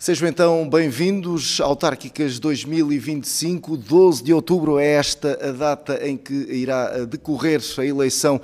Sejam então bem-vindos. Autárquicas 2025, 12 de outubro é esta a data em que irá decorrer a eleição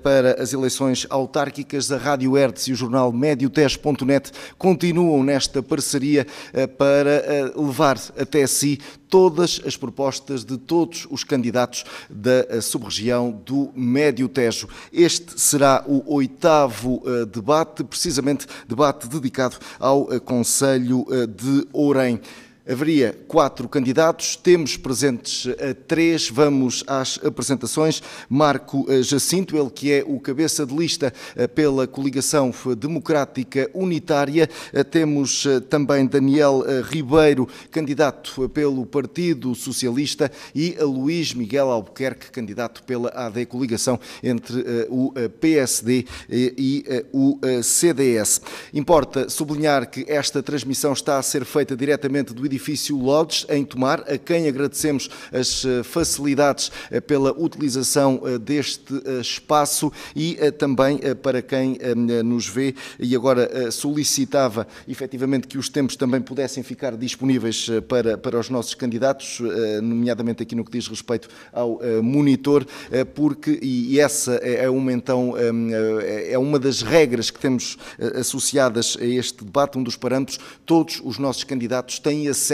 para as eleições autárquicas. A Rádio Hertz e o jornal Mediotejo.net continuam nesta parceria para levar até si todas as propostas de todos os candidatos da sub-região do Médio Tejo. Este será o 8º debate, precisamente debate dedicado ao Conselho de Ourém. Haveria 4 candidatos, temos presentes 3, vamos às apresentações. Marco Jacinto, ele que é o cabeça de lista pela Coligação Democrática Unitária. Temos também Daniel Ribeiro, candidato pelo Partido Socialista, e Luís Miguel Albuquerque, candidato pela AD, coligação entre o PSD e o CDS. Importa sublinhar que esta transmissão está a ser feita diretamente do edifício Lodges, em Tomar, a quem agradecemos as facilidades pela utilização deste espaço e também para quem nos vê e agora solicitava efetivamente que os tempos também pudessem ficar disponíveis para os nossos candidatos, nomeadamente aqui no que diz respeito ao monitor, porque, e essa é uma então, é uma das regras que temos associadas a este debate, um dos parâmetros, todos os nossos candidatos têm acesso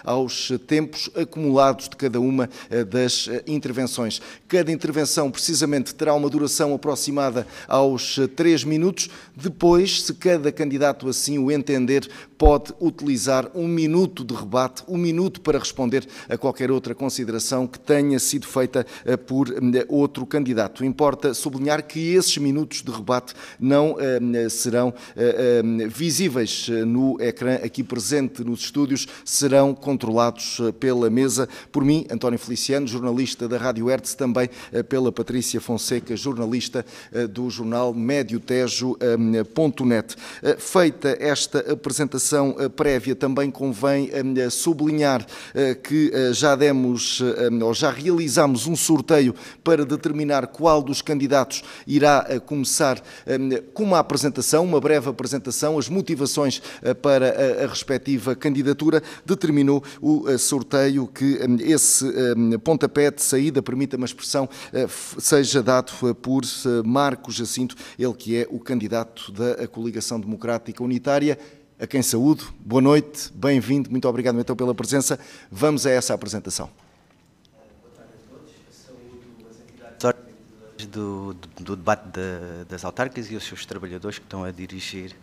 aos tempos acumulados de cada uma das intervenções. Cada intervenção, precisamente, terá uma duração aproximada aos 3 minutos. Depois, se cada candidato assim o entender, pode utilizar 1 minuto de rebate, 1 minuto para responder a qualquer outra consideração que tenha sido feita por outro candidato. Importa sublinhar que esses minutos de rebate não serão visíveis no ecrã aqui presente nos estúdios, serão controlados pela mesa, por mim, António Feliciano, jornalista da Rádio Hertz, também pela Patrícia Fonseca, jornalista do jornal Mediotejo.net. Feita esta apresentação prévia, também convém sublinhar que já demos, ou já realizámos um sorteio para determinar qual dos candidatos irá começar com uma apresentação, uma breve apresentação, as motivações para a respectiva candidatura. Determinou o sorteio que esse pontapé de saída, permita-me a expressão, seja dado por Marco Jacinto, ele que é o candidato da Coligação Democrática Unitária, a quem saúdo. Boa noite, bem-vindo, muito obrigado então pela presença. Vamos a essa apresentação. Boa tarde a todos. Saúdo as entidades do debate das autárquicas e os seus trabalhadores que estão a dirigir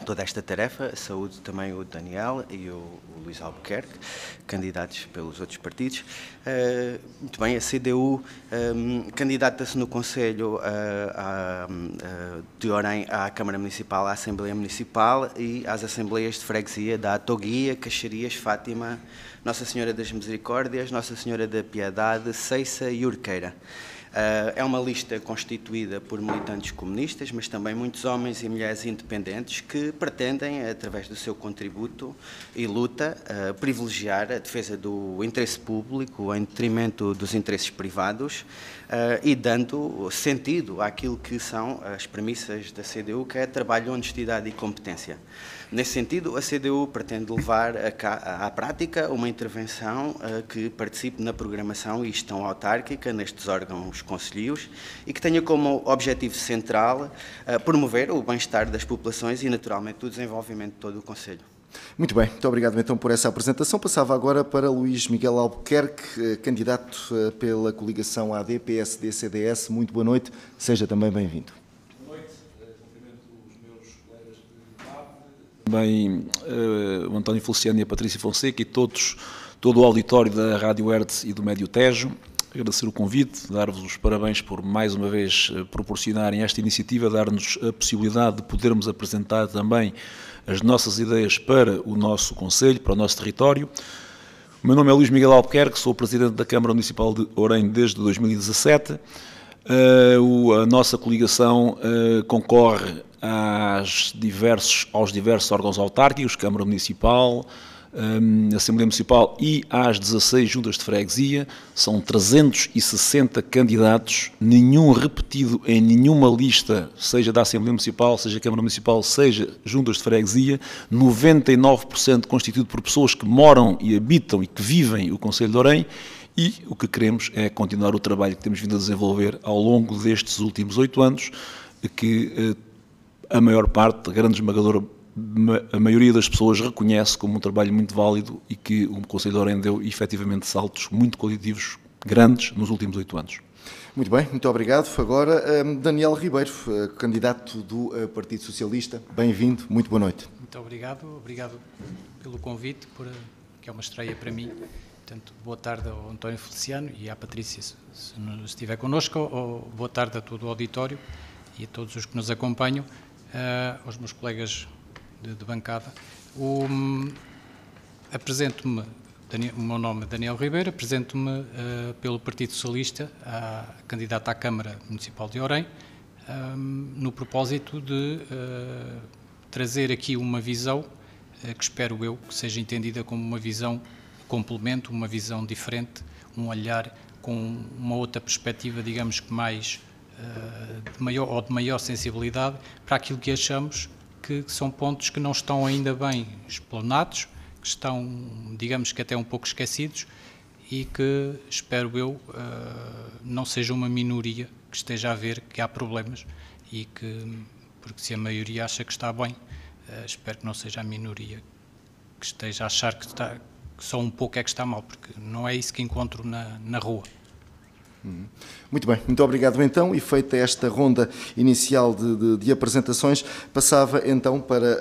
toda esta tarefa. Saúdo também o Daniel e o Luís Albuquerque, candidatos pelos outros partidos. Muito bem, a CDU candidata-se no Conselho de Ourém à Câmara Municipal, à Assembleia Municipal e às Assembleias de Freguesia da Atoguia, Caxarias, Fátima, Nossa Senhora das Misericórdias, Nossa Senhora da Piedade, Ceiça e Urqueira. É uma lista constituída por militantes comunistas, mas também muitos homens e mulheres independentes que pretendem, através do seu contributo e luta, privilegiar a defesa do interesse público em detrimento dos interesses privados e dando sentido àquilo que são as premissas da CDU, que é trabalho, honestidade e competência. Nesse sentido, a CDU pretende levar à prática uma intervenção que participe na programação e gestão autárquica nestes órgãos concelhios e que tenha como objetivo central promover o bem-estar das populações e, naturalmente, o desenvolvimento de todo o Conselho. Muito bem, muito obrigado então por essa apresentação. Passava agora para Luís Miguel Albuquerque, candidato pela coligação AD, PSD, CDS. Muito boa noite, seja também bem-vindo. Também o António Feliciano e a Patrícia Fonseca e todo o auditório da Rádio Hertz e do Médio Tejo. Agradecer o convite, dar-vos os parabéns por mais uma vez proporcionarem esta iniciativa, dar-nos a possibilidade de podermos apresentar também as nossas ideias para o nosso Conselho, para o nosso território. O meu nome é Luís Miguel Albuquerque, sou o Presidente da Câmara Municipal de Ourém desde 2017. A nossa coligação concorre aos diversos órgãos autárquicos, Câmara Municipal, Assembleia Municipal e às 16 juntas de freguesia. São 360 candidatos, nenhum repetido em nenhuma lista, seja da Assembleia Municipal, seja Câmara Municipal, seja juntas de freguesia, 99% constituído por pessoas que moram e habitam e que vivem o concelho de Orém, e o que queremos é continuar o trabalho que temos vindo a desenvolver ao longo destes últimos 8 anos, que a maior parte, a grande esmagadora, a maioria das pessoas reconhece como um trabalho muito válido e que o Concelho de Orém deu efetivamente saltos muito qualitativos grandes nos últimos 8 anos. Muito bem, muito obrigado. Agora, Daniel Ribeiro, candidato do Partido Socialista. Bem-vindo, muito boa noite. Muito obrigado pelo convite, que é uma estreia para mim. Portanto, boa tarde ao António Feliciano e à Patrícia, se estiver connosco, ou boa tarde a todo o auditório e a todos os que nos acompanham, aos meus colegas de bancada. Apresento-me, o meu nome é Daniel Ribeiro, apresento-me pelo Partido Socialista, candidato à Câmara Municipal de Orém, no propósito de trazer aqui uma visão que espero eu que seja entendida como uma visão complemento, uma visão diferente, um olhar com uma outra perspectiva, digamos que mais de maior sensibilidade para aquilo que achamos que são pontos que não estão ainda bem explanados, que estão, digamos que até um pouco esquecidos e que, espero eu, não seja uma minoria que esteja a ver que há problemas e que, porque se a maioria acha que está bem, espero que não seja a minoria que esteja a achar que só um pouco é que está mal, porque não é isso que encontro na rua. Muito bem, muito obrigado então, e feita esta ronda inicial de apresentações, passava então para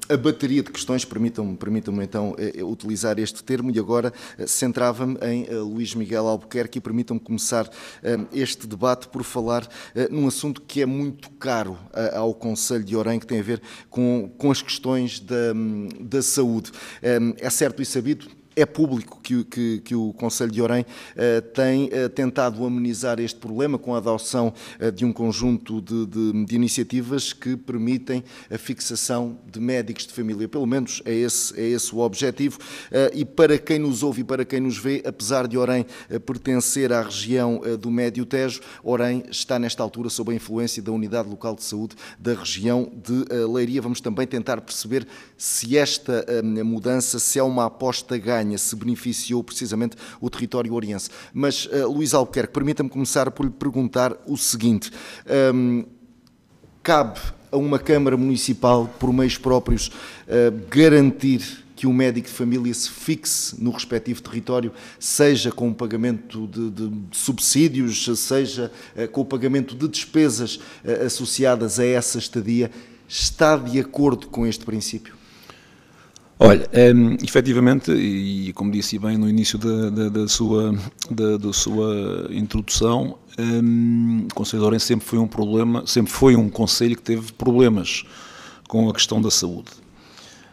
a bateria de questões. Permitam-me então utilizar este termo, e agora centrava-me em Luís Miguel Albuquerque, e permitam-me começar este debate por falar num assunto que é muito caro ao Concelho de Orém, que tem a ver com as questões da saúde. É certo e sabido, é público que o Concelho de Orém tem tentado amenizar este problema com a adoção de um conjunto de iniciativas que permitem a fixação de médicos de família. Pelo menos é esse o objetivo. E para quem nos ouve e para quem nos vê, apesar de Orém pertencer à região do Médio Tejo, Orém está nesta altura sob a influência da Unidade Local de Saúde da região de Leiria. Vamos também tentar perceber se esta mudança, se é uma aposta ganha, se beneficiou precisamente o território oriense. Mas, Luís Albuquerque, permita-me começar por lhe perguntar o seguinte: cabe a uma Câmara Municipal, por meios próprios, garantir que o médico de família se fixe no respectivo território, seja com o pagamento de subsídios, seja com o pagamento de despesas associadas a essa estadia? Está de acordo com este princípio? Olha, efetivamente, e como disse bem no início da sua introdução, o Concelho de Orém sempre foi um concelho que teve problemas com a questão da saúde.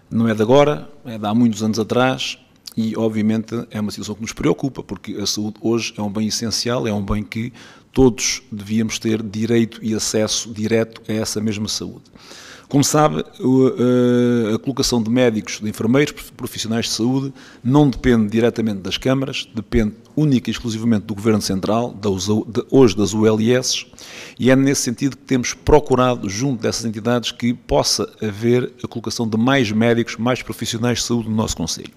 Não é de agora, é de há muitos anos atrás, e obviamente é uma situação que nos preocupa, porque a saúde hoje é um bem essencial, é um bem que todos devíamos ter direito e acesso direto a essa mesma saúde. Como sabe, a colocação de médicos, de enfermeiros, profissionais de saúde, não depende diretamente das câmaras, depende única e exclusivamente do Governo Central, hoje das ULS, e é nesse sentido que temos procurado, junto dessas entidades, que possa haver a colocação de mais médicos, mais profissionais de saúde no nosso concelho.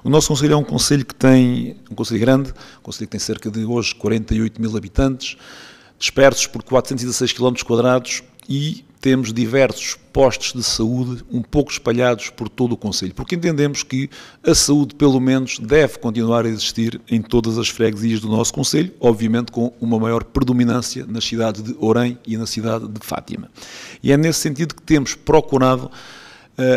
O nosso concelho é um concelho que tem, um concelho grande, um concelho que tem cerca de, hoje, 48 mil habitantes, dispersos por 416 km², e temos diversos postos de saúde um pouco espalhados por todo o concelho, porque entendemos que a saúde, pelo menos, deve continuar a existir em todas as freguesias do nosso concelho, obviamente com uma maior predominância nas cidades de Orém e na cidade de Fátima. E é nesse sentido que temos procurado,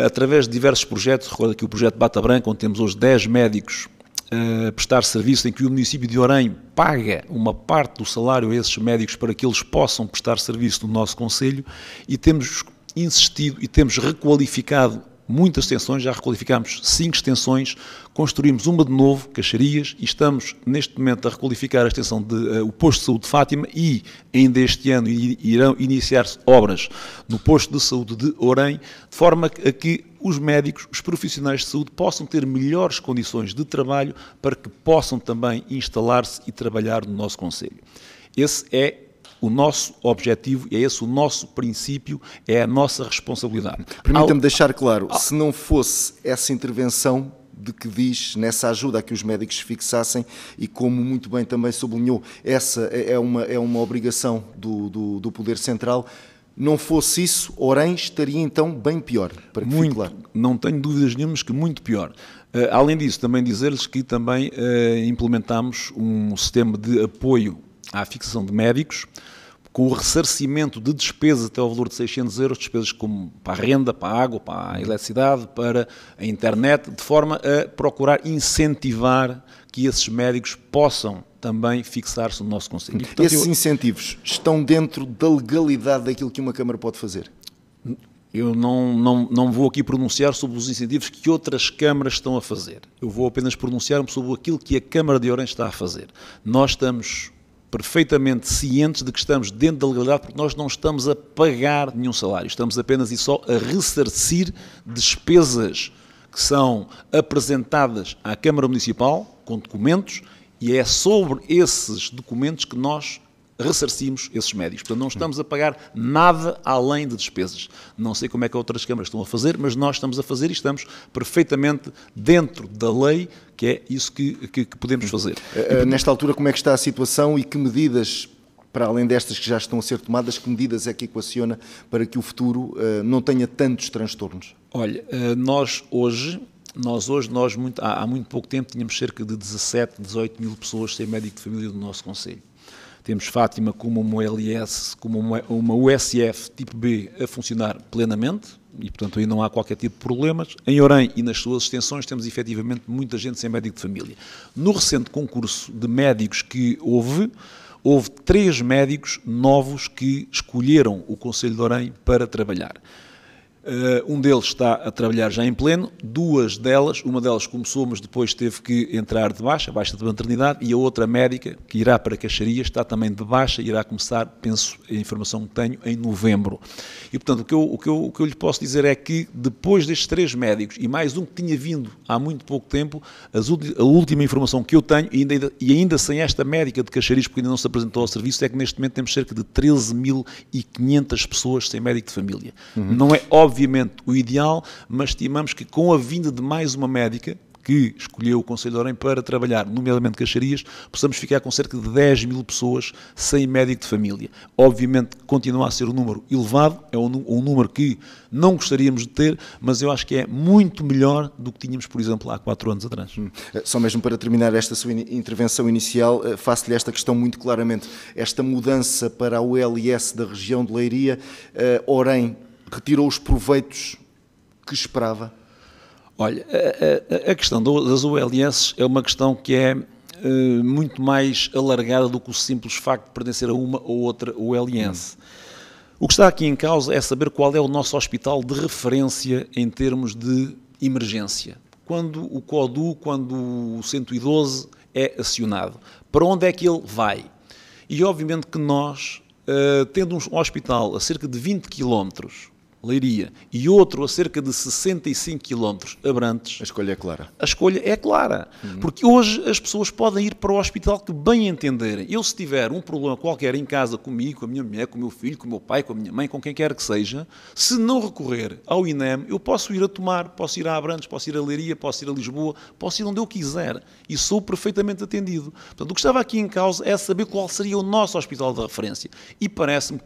através de diversos projetos, recordo aqui o projeto Bata Branca, onde temos hoje 10 médicos a prestar serviço, em que o município de Orém paga uma parte do salário a esses médicos para que eles possam prestar serviço no nosso concelho, e temos insistido e temos requalificado muitas extensões, já requalificámos 5 extensões, construímos uma de novo, Caxarias, e estamos neste momento a requalificar a extensão o posto de saúde de Fátima e ainda este ano irão iniciar-se obras no posto de saúde de Orém, de forma a que os médicos, os profissionais de saúde possam ter melhores condições de trabalho para que possam também instalar-se e trabalhar no nosso concelho. Esse é o nosso objetivo, é esse o nosso princípio, é a nossa responsabilidade. Permita-me deixar claro, se não fosse essa intervenção de que diz, nessa ajuda a que os médicos se fixassem, e como muito bem também sublinhou, essa é uma obrigação do Poder Central, não fosse isso, Orém estaria então bem pior, para que fique claro. Não tenho dúvidas nenhumas que muito pior. Além disso, também dizer-lhes que também implementámos um sistema de apoio à fixação de médicos, com o ressarcimento de despesas até ao valor de 600 €, despesas como para a renda, para a água, para a eletricidade, para a internet, de forma a procurar incentivar que esses médicos possam também fixar-se no nosso concelho. Esses incentivos estão dentro da legalidade daquilo que uma Câmara pode fazer? Eu não vou aqui pronunciar sobre os incentivos que outras câmaras estão a fazer. Eu vou apenas pronunciar-me sobre aquilo que a Câmara de Orém está a fazer. Nós estamos perfeitamente cientes de que estamos dentro da legalidade, porque nós não estamos a pagar nenhum salário, estamos apenas e só a ressarcir despesas que são apresentadas à Câmara Municipal com documentos, e é sobre esses documentos que nós ressarcimos esses médicos. Portanto, não estamos a pagar nada além de despesas. Não sei como é que outras câmaras estão a fazer, mas nós estamos a fazer e estamos perfeitamente dentro da lei, que é isso que podemos fazer. Nesta altura, como é que está a situação e que medidas, para além destas que já estão a ser tomadas, que medidas é que equaciona para que o futuro não tenha tantos transtornos? Olha, há muito pouco tempo tínhamos cerca de 17, 18 mil pessoas sem médico de família do nosso concelho. Temos Fátima como uma ULS, como uma USF tipo B a funcionar plenamente e, portanto, aí não há qualquer tipo de problemas. Em Orém e nas suas extensões temos efetivamente muita gente sem médico de família. No recente concurso de médicos que houve 3 médicos novos que escolheram o Concelho de Orém para trabalhar. Um deles está a trabalhar já em pleno, uma delas começou, mas depois teve que entrar de baixa de maternidade, e a outra médica, que irá para Caxarias, está também de baixa e irá começar, penso, a informação que tenho, em novembro. E, portanto, o que eu lhe posso dizer é que, depois destes 3 médicos, e mais um que tinha vindo há muito pouco tempo, a última informação que eu tenho, e ainda sem esta médica de Caxarias, porque ainda não se apresentou ao serviço, é que neste momento temos cerca de 13.500 pessoas sem médico de família. Não é obviamente o ideal, mas estimamos que com a vinda de mais uma médica que escolheu o Concelho de Orém para trabalhar, nomeadamente Caxarias, possamos ficar com cerca de 10 mil pessoas sem médico de família. Obviamente continua a ser um número elevado, é um número que não gostaríamos de ter, mas eu acho que é muito melhor do que tínhamos, por exemplo, há 4 anos atrás. Só mesmo para terminar esta sua intervenção inicial, faço-lhe esta questão muito claramente. Esta mudança para a ULS da região de Leiria, Orém retirou os proveitos que esperava? Olha, a questão das ULS é uma questão que é muito mais alargada do que o simples facto de pertencer a uma ou outra ULS. O que está aqui em causa é saber qual é o nosso hospital de referência em termos de emergência. Quando o CODU, quando o 112 é acionado, para onde é que ele vai? E obviamente que nós, tendo um hospital a cerca de 20 km, Leiria, e outro a cerca de 65 km, Abrantes... A escolha é clara. A escolha é clara, porque hoje as pessoas podem ir para o hospital que bem entenderem. Eu, se tiver um problema qualquer em casa comigo, com a minha mulher, com o meu filho, com o meu pai, com a minha mãe, com quem quer que seja, se não recorrer ao INEM, eu posso ir a Tomar, posso ir a Abrantes, posso ir a Leiria, posso ir a Lisboa, posso ir onde eu quiser, e sou perfeitamente atendido. Portanto, o que estava aqui em causa é saber qual seria o nosso hospital de referência. E parece-me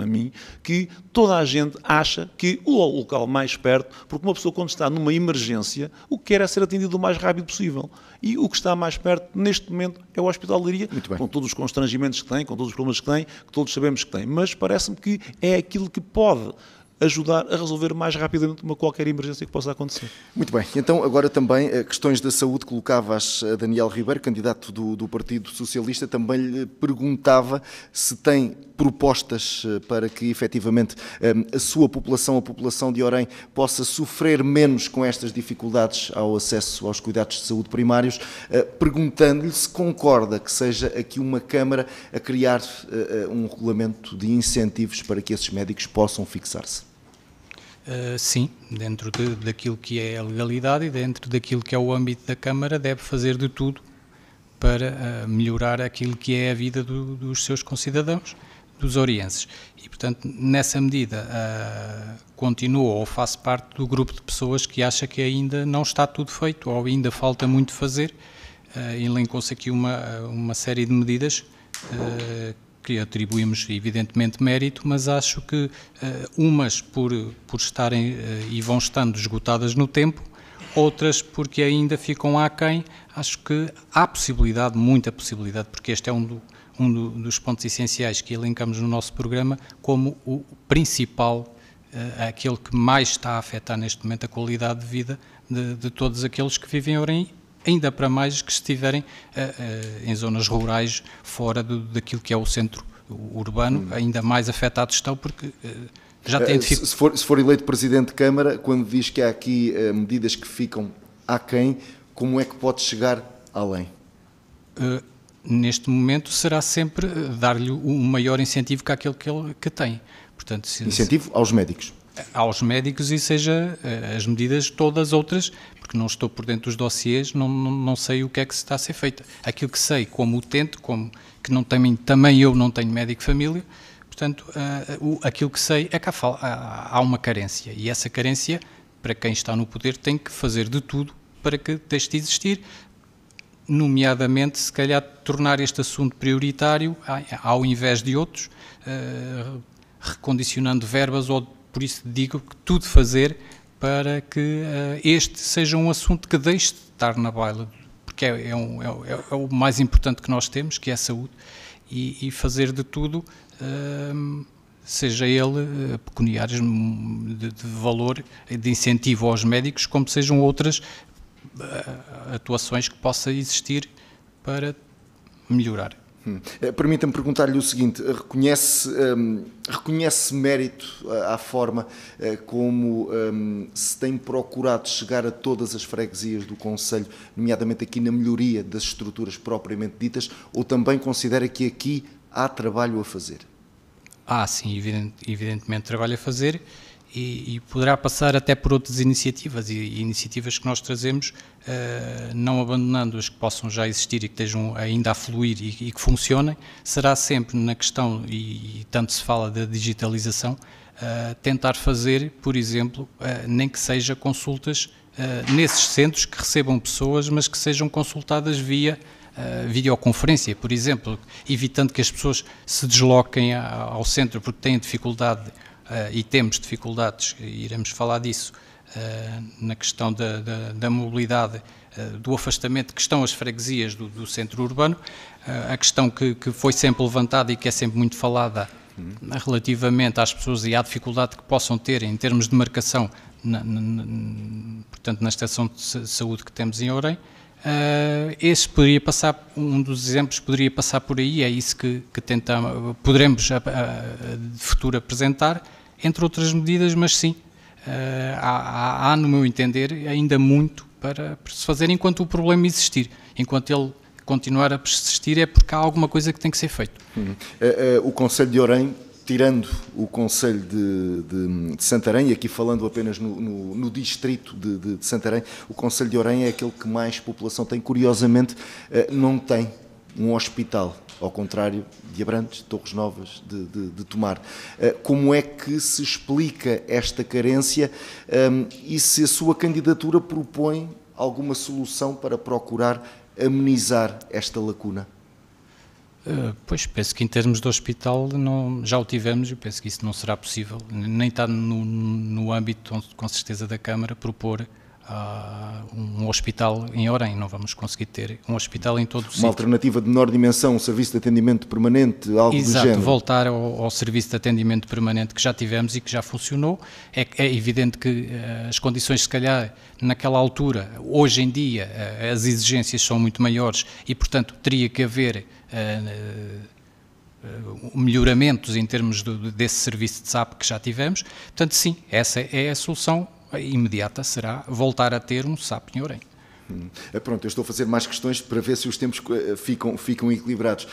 a mim, que toda a gente acha que o local mais perto, porque uma pessoa quando está numa emergência, o que quer é ser atendido o mais rápido possível. E o que está mais perto, neste momento, é o Hospital de Leiria, com todos os constrangimentos que tem, com todos os problemas que tem, que todos sabemos que tem. Mas parece-me que é aquilo que pode ajudar a resolver mais rapidamente qualquer emergência que possa acontecer. Muito bem, então agora também questões da saúde, colocavas a Daniel Ribeiro, candidato do Partido Socialista, também lhe perguntava se tem propostas para que efetivamente a sua população, a população de Orem, possa sofrer menos com estas dificuldades ao acesso aos cuidados de saúde primários, perguntando-lhe se concorda que seja aqui uma Câmara a criar um regulamento de incentivos para que esses médicos possam fixar-se. Sim, dentro daquilo que é a legalidade e dentro daquilo que é o âmbito da Câmara, deve fazer de tudo para melhorar aquilo que é a vida dos seus concidadãos, dos orienses. E, portanto, nessa medida, continuo ou faço parte do grupo de pessoas que acha que ainda não está tudo feito ou ainda falta muito fazer. Elencou-se aqui uma série de medidas que atribuímos evidentemente mérito, mas acho que umas por estarem e vão estando esgotadas no tempo, outras porque ainda ficam aquém. Acho que há possibilidade, muita possibilidade, porque este é um dos pontos essenciais que elencamos no nosso programa como o principal, aquele que mais está a afetar neste momento a qualidade de vida de todos aqueles que vivem em Orem, ainda para mais que estiverem em zonas rurais, fora daquilo que é o centro urbano, ainda mais afetados estão, porque já têm dificuldade. Se for eleito Presidente de Câmara, quando diz que há aqui medidas que ficam aquém, como é que pode chegar além? Neste momento será sempre dar-lhe o maior incentivo que aquele que tem. Portanto, incentivo aos médicos? Aos médicos, e seja as medidas todas outras, porque não estou por dentro dos dossiês, não sei o que é que se está a ser feito. Aquilo que sei como utente, que não também eu não tenho médico de família, portanto, aquilo que sei é que há uma carência, e essa carência, para quem está no poder, tem que fazer de tudo para que deixe de existir, nomeadamente, se calhar, tornar este assunto prioritário, ao invés de outros, recondicionando verbas, ou por isso digo que tudo fazer para que este seja um assunto que deixe de estar na baila, porque é o mais importante que nós temos, que é a saúde, e fazer de tudo, seja ele pecuniários de valor, de incentivo aos médicos, como sejam outras atuações que possa existir para melhorar. Permita-me perguntar-lhe o seguinte: reconhece mérito à forma como se tem procurado chegar a todas as freguesias do concelho, nomeadamente aqui na melhoria das estruturas propriamente ditas, ou também considera que aqui há trabalho a fazer? Sim, evidentemente trabalho a fazer, e poderá passar até por outras iniciativas, e iniciativas que nós trazemos, não abandonando as que possam já existir e que estejam ainda a fluir e que funcionem. Será sempre na questão, e tanto se fala da digitalização, tentar fazer, por exemplo, nem que seja consultas nesses centros que recebam pessoas, mas que sejam consultadas via videoconferência, por exemplo, evitando que as pessoas se desloquem ao centro porque têm dificuldade. E temos dificuldades, e iremos falar disso, na questão da mobilidade, do afastamento que estão as freguesias do centro urbano. A questão que foi sempre levantada e que é sempre muito falada relativamente às pessoas e à dificuldade que possam ter em termos de marcação, portanto, na estação de saúde que temos em Orem. Esse poderia passar, um dos exemplos poderia passar por aí, é isso que poderemos de futuro apresentar, entre outras medidas, mas sim, há, no meu entender, ainda muito para se fazer enquanto o problema existir. Enquanto ele continuar a persistir, é porque há alguma coisa que tem que ser feito. O concelho de Orem, tirando o concelho de Santarém, e aqui falando apenas no distrito de Santarém, o concelho de Orem é aquele que mais população tem. Curiosamente, não tem um hospital, ao contrário de Abrantes, de Torres Novas, de Tomar. Como é que se explica esta carência e se a sua candidatura propõe alguma solução para procurar amenizar esta lacuna? Pois, penso que em termos de hospital já o tivemos, e penso que isso não será possível, nem está no âmbito, com certeza, da Câmara propor um hospital em Orem, não vamos conseguir ter um hospital em todo o sítio. Uma alternativa de menor dimensão, um serviço de atendimento permanente, algo do género. Exato, voltar ao serviço de atendimento permanente que já tivemos e que já funcionou. É evidente que as condições, se calhar, naquela altura, hoje em dia, as exigências são muito maiores e, portanto, teria que haver melhoramentos em termos desse serviço de SAP que já tivemos. Portanto, sim, essa é a solução imediata, será voltar a ter um SAP em Orem. Pronto, eu estou a fazer mais questões para ver se os tempos ficam equilibrados.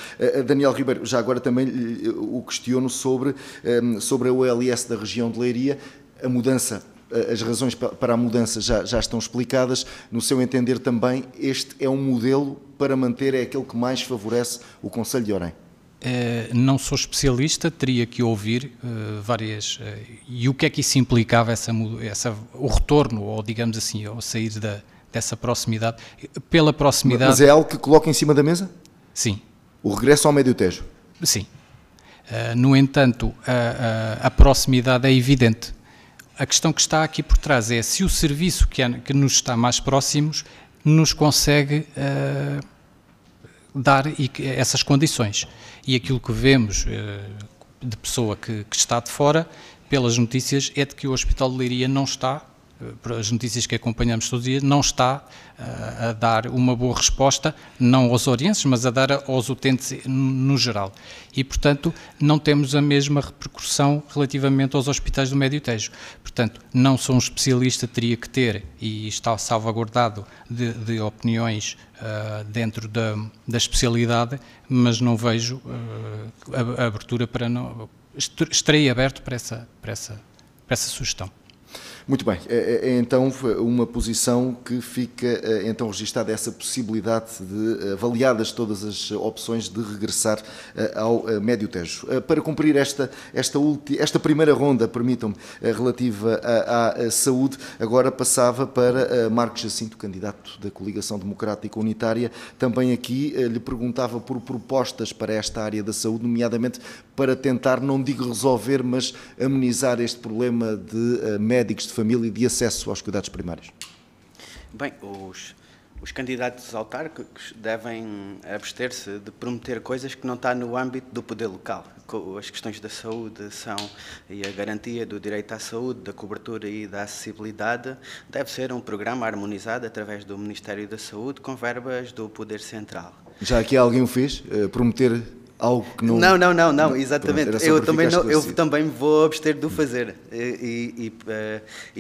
Daniel Ribeiro, já agora também o questiono sobre a OLS da região de Leiria. A mudança, as razões para a mudança já estão explicadas. No seu entender também, este é um modelo para manter, é aquele que mais favorece o concelho de Orem? Não sou especialista, teria que ouvir várias... e o que é que isso implicava, o retorno, ou digamos assim, ao sair dessa proximidade? Pela proximidade... Mas é algo que coloca em cima da mesa? Sim. O regresso ao Médio Tejo? Sim. No entanto, a proximidade é evidente. A questão que está aqui por trás é se o serviço que nos está mais próximos nos consegue... dar essas condições. E aquilo que vemos de pessoa que está de fora, pelas notícias, é de que o Hospital de Leiria não está, pelas notícias que acompanhamos todos os dias, não está a dar uma boa resposta, não aos orienses, mas a dar aos utentes no geral. E, portanto, não temos a mesma repercussão relativamente aos hospitais do Médio Tejo. Portanto, não sou um especialista, teria que ter, e está salvaguardado de opiniões dentro da especialidade, mas não vejo a abertura para não... Estarei aberto para essa sugestão. Muito bem, é então uma posição que fica então registada essa possibilidade de, avaliadas todas as opções, de regressar ao Médio Tejo. Para cumprir esta primeira ronda, permitam-me, relativa à saúde, agora passava para Marcos Jacinto, candidato da Coligação Democrática Unitária. Também aqui lhe perguntava por propostas para esta área da saúde, nomeadamente para tentar, não digo resolver, mas amenizar este problema de médicos de família e de acesso aos cuidados primários. Bem, os candidatos autárquicos devem abster-se de prometer coisas que não estão no âmbito do poder local. As questões da saúde e a garantia do direito à saúde, da cobertura e da acessibilidade deve ser um programa harmonizado através do Ministério da Saúde com verbas do Poder Central. Já aqui alguém o fez? Prometer algo que não... Não, exatamente. Eu também me vou abster de o fazer e,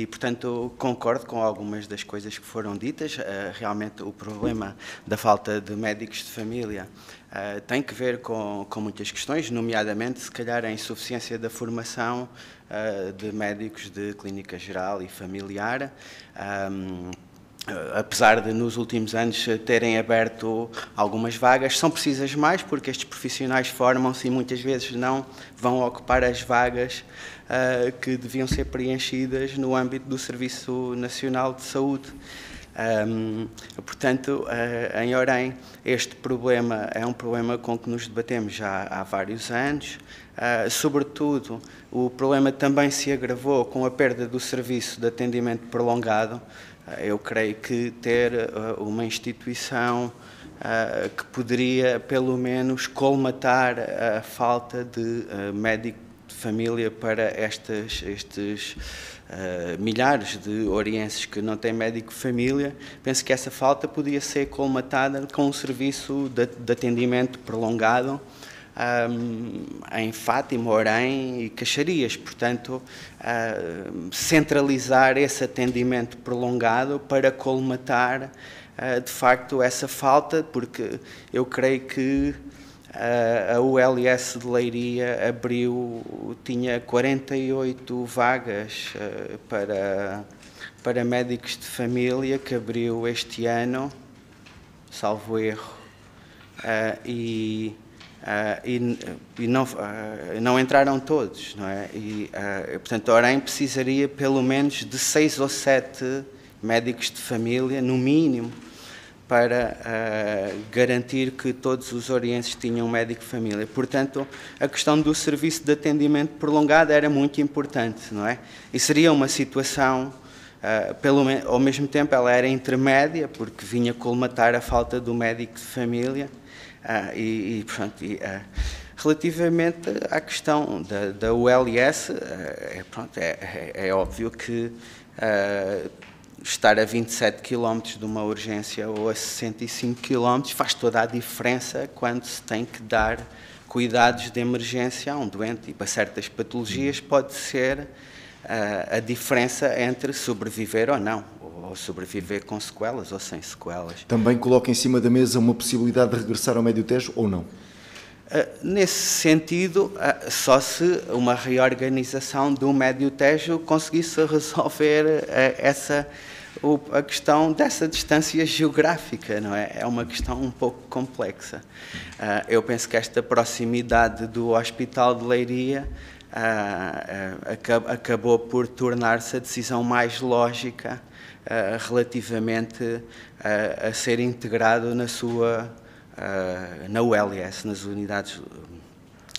portanto, concordo com algumas das coisas que foram ditas. Realmente o problema da falta de médicos de família tem que ver com muitas questões, nomeadamente, se calhar, a insuficiência da formação de médicos de clínica geral e familiar. Apesar de nos últimos anos terem aberto algumas vagas, são precisas mais porque estes profissionais formam-se e muitas vezes não vão ocupar as vagas que deviam ser preenchidas no âmbito do Serviço Nacional de Saúde. Portanto, em Orem, este problema é um problema com que nos debatemos já há vários anos. Sobretudo, o problema também se agravou com a perda do serviço de atendimento prolongado. Eu creio que ter uma instituição que poderia, pelo menos, colmatar a falta de médico de família para estes milhares de orienses que não têm médico de família, penso que essa falta podia ser colmatada com um serviço de atendimento prolongado em Fátima, Orem e Caxarias. Portanto, centralizar esse atendimento prolongado para colmatar, de facto, essa falta, porque eu creio que a ULS de Leiria tinha 48 vagas para médicos de família, que abriu este ano, salvo erro, e não entraram todos, não é? Portanto, a Orem precisaria pelo menos de 6 ou 7 médicos de família, no mínimo, para garantir que todos os orienses tinham um médico de família. Portanto, a questão do serviço de atendimento prolongado era muito importante, não é? E seria uma situação ao mesmo tempo ela era intermédia, porque vinha colmatar a falta do médico de família, relativamente à questão da ULS, é óbvio que estar a 27 km de uma urgência ou a 65 km faz toda a diferença quando se tem que dar cuidados de emergência a um doente, e para certas patologias pode ser a diferença entre sobreviver ou não, ou sobreviver com sequelas ou sem sequelas. Também coloca em cima da mesa uma possibilidade de regressar ao Médio Tejo ou não? Nesse sentido, só se uma reorganização do Médio Tejo conseguisse resolver a questão dessa distância geográfica, não é? É uma questão um pouco complexa. Eu penso que esta proximidade do Hospital de Leiria acabou por tornar-se a decisão mais lógica relativamente a ser integrado na ULS, nas unidades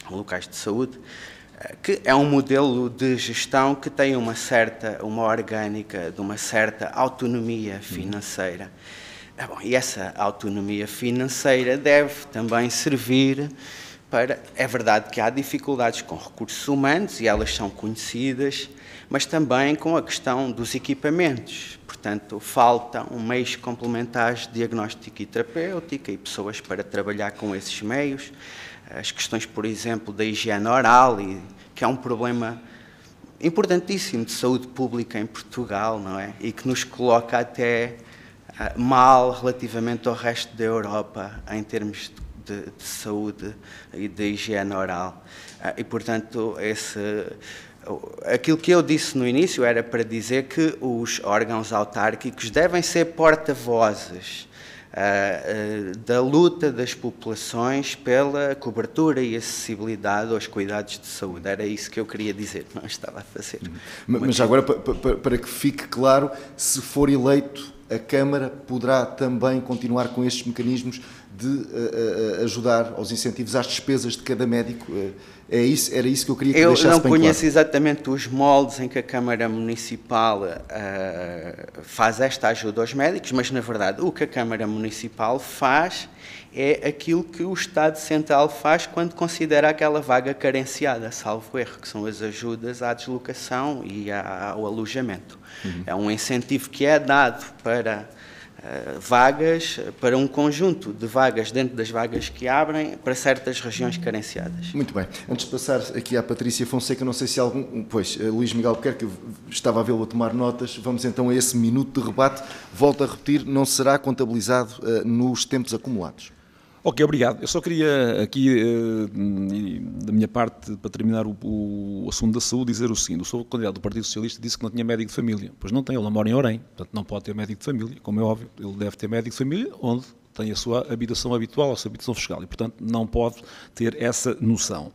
locais de saúde, que é um modelo de gestão que tem uma orgânica de uma certa autonomia financeira. E essa autonomia financeira deve também servir para... É verdade que há dificuldades com recursos humanos, e elas são conhecidas, mas também com a questão dos equipamentos. Portanto, faltam meios complementares de diagnóstico e terapêutica e pessoas para trabalhar com esses meios. As questões, por exemplo, da higiene oral, que é um problema importantíssimo de saúde pública em Portugal, não é? E que nos coloca até mal relativamente ao resto da Europa em termos de saúde e de higiene oral. E, portanto, aquilo que eu disse no início era para dizer que os órgãos autárquicos devem ser porta-vozes da luta das populações pela cobertura e acessibilidade aos cuidados de saúde. Era isso que eu queria dizer, não estava a fazer. Mas agora, para que fique claro, se for eleito, a Câmara poderá também continuar com estes mecanismos de ajudar aos incentivos às despesas de cada médico. Era isso que eu queria que deixasse bem claro. Eu não conheço exatamente os moldes em que a Câmara Municipal faz esta ajuda aos médicos, mas, na verdade, o que a Câmara Municipal faz é aquilo que o Estado Central faz quando considera aquela vaga carenciada, salvo erro, que são as ajudas à deslocação e ao alojamento. É um incentivo que é dado para vagas, para um conjunto de vagas dentro das vagas que abrem para certas regiões carenciadas. Muito bem. Antes de passar aqui à Patrícia Fonseca, não sei se algum... Luís Miguel Albuquerque, eu estava a vê-lo a tomar notas. Vamos então a esse minuto de rebate. Volto a repetir, não será contabilizado nos tempos acumulados. Ok, obrigado. Eu só queria aqui, da minha parte, para terminar o assunto da saúde, dizer o seguinte: o candidato do Partido Socialista disse que não tinha médico de família. Pois não tem, ele mora em Orém, portanto não pode ter médico de família, como é óbvio. Ele deve ter médico de família onde tem a sua habitação habitual, a sua habitação fiscal, e portanto não pode ter essa noção.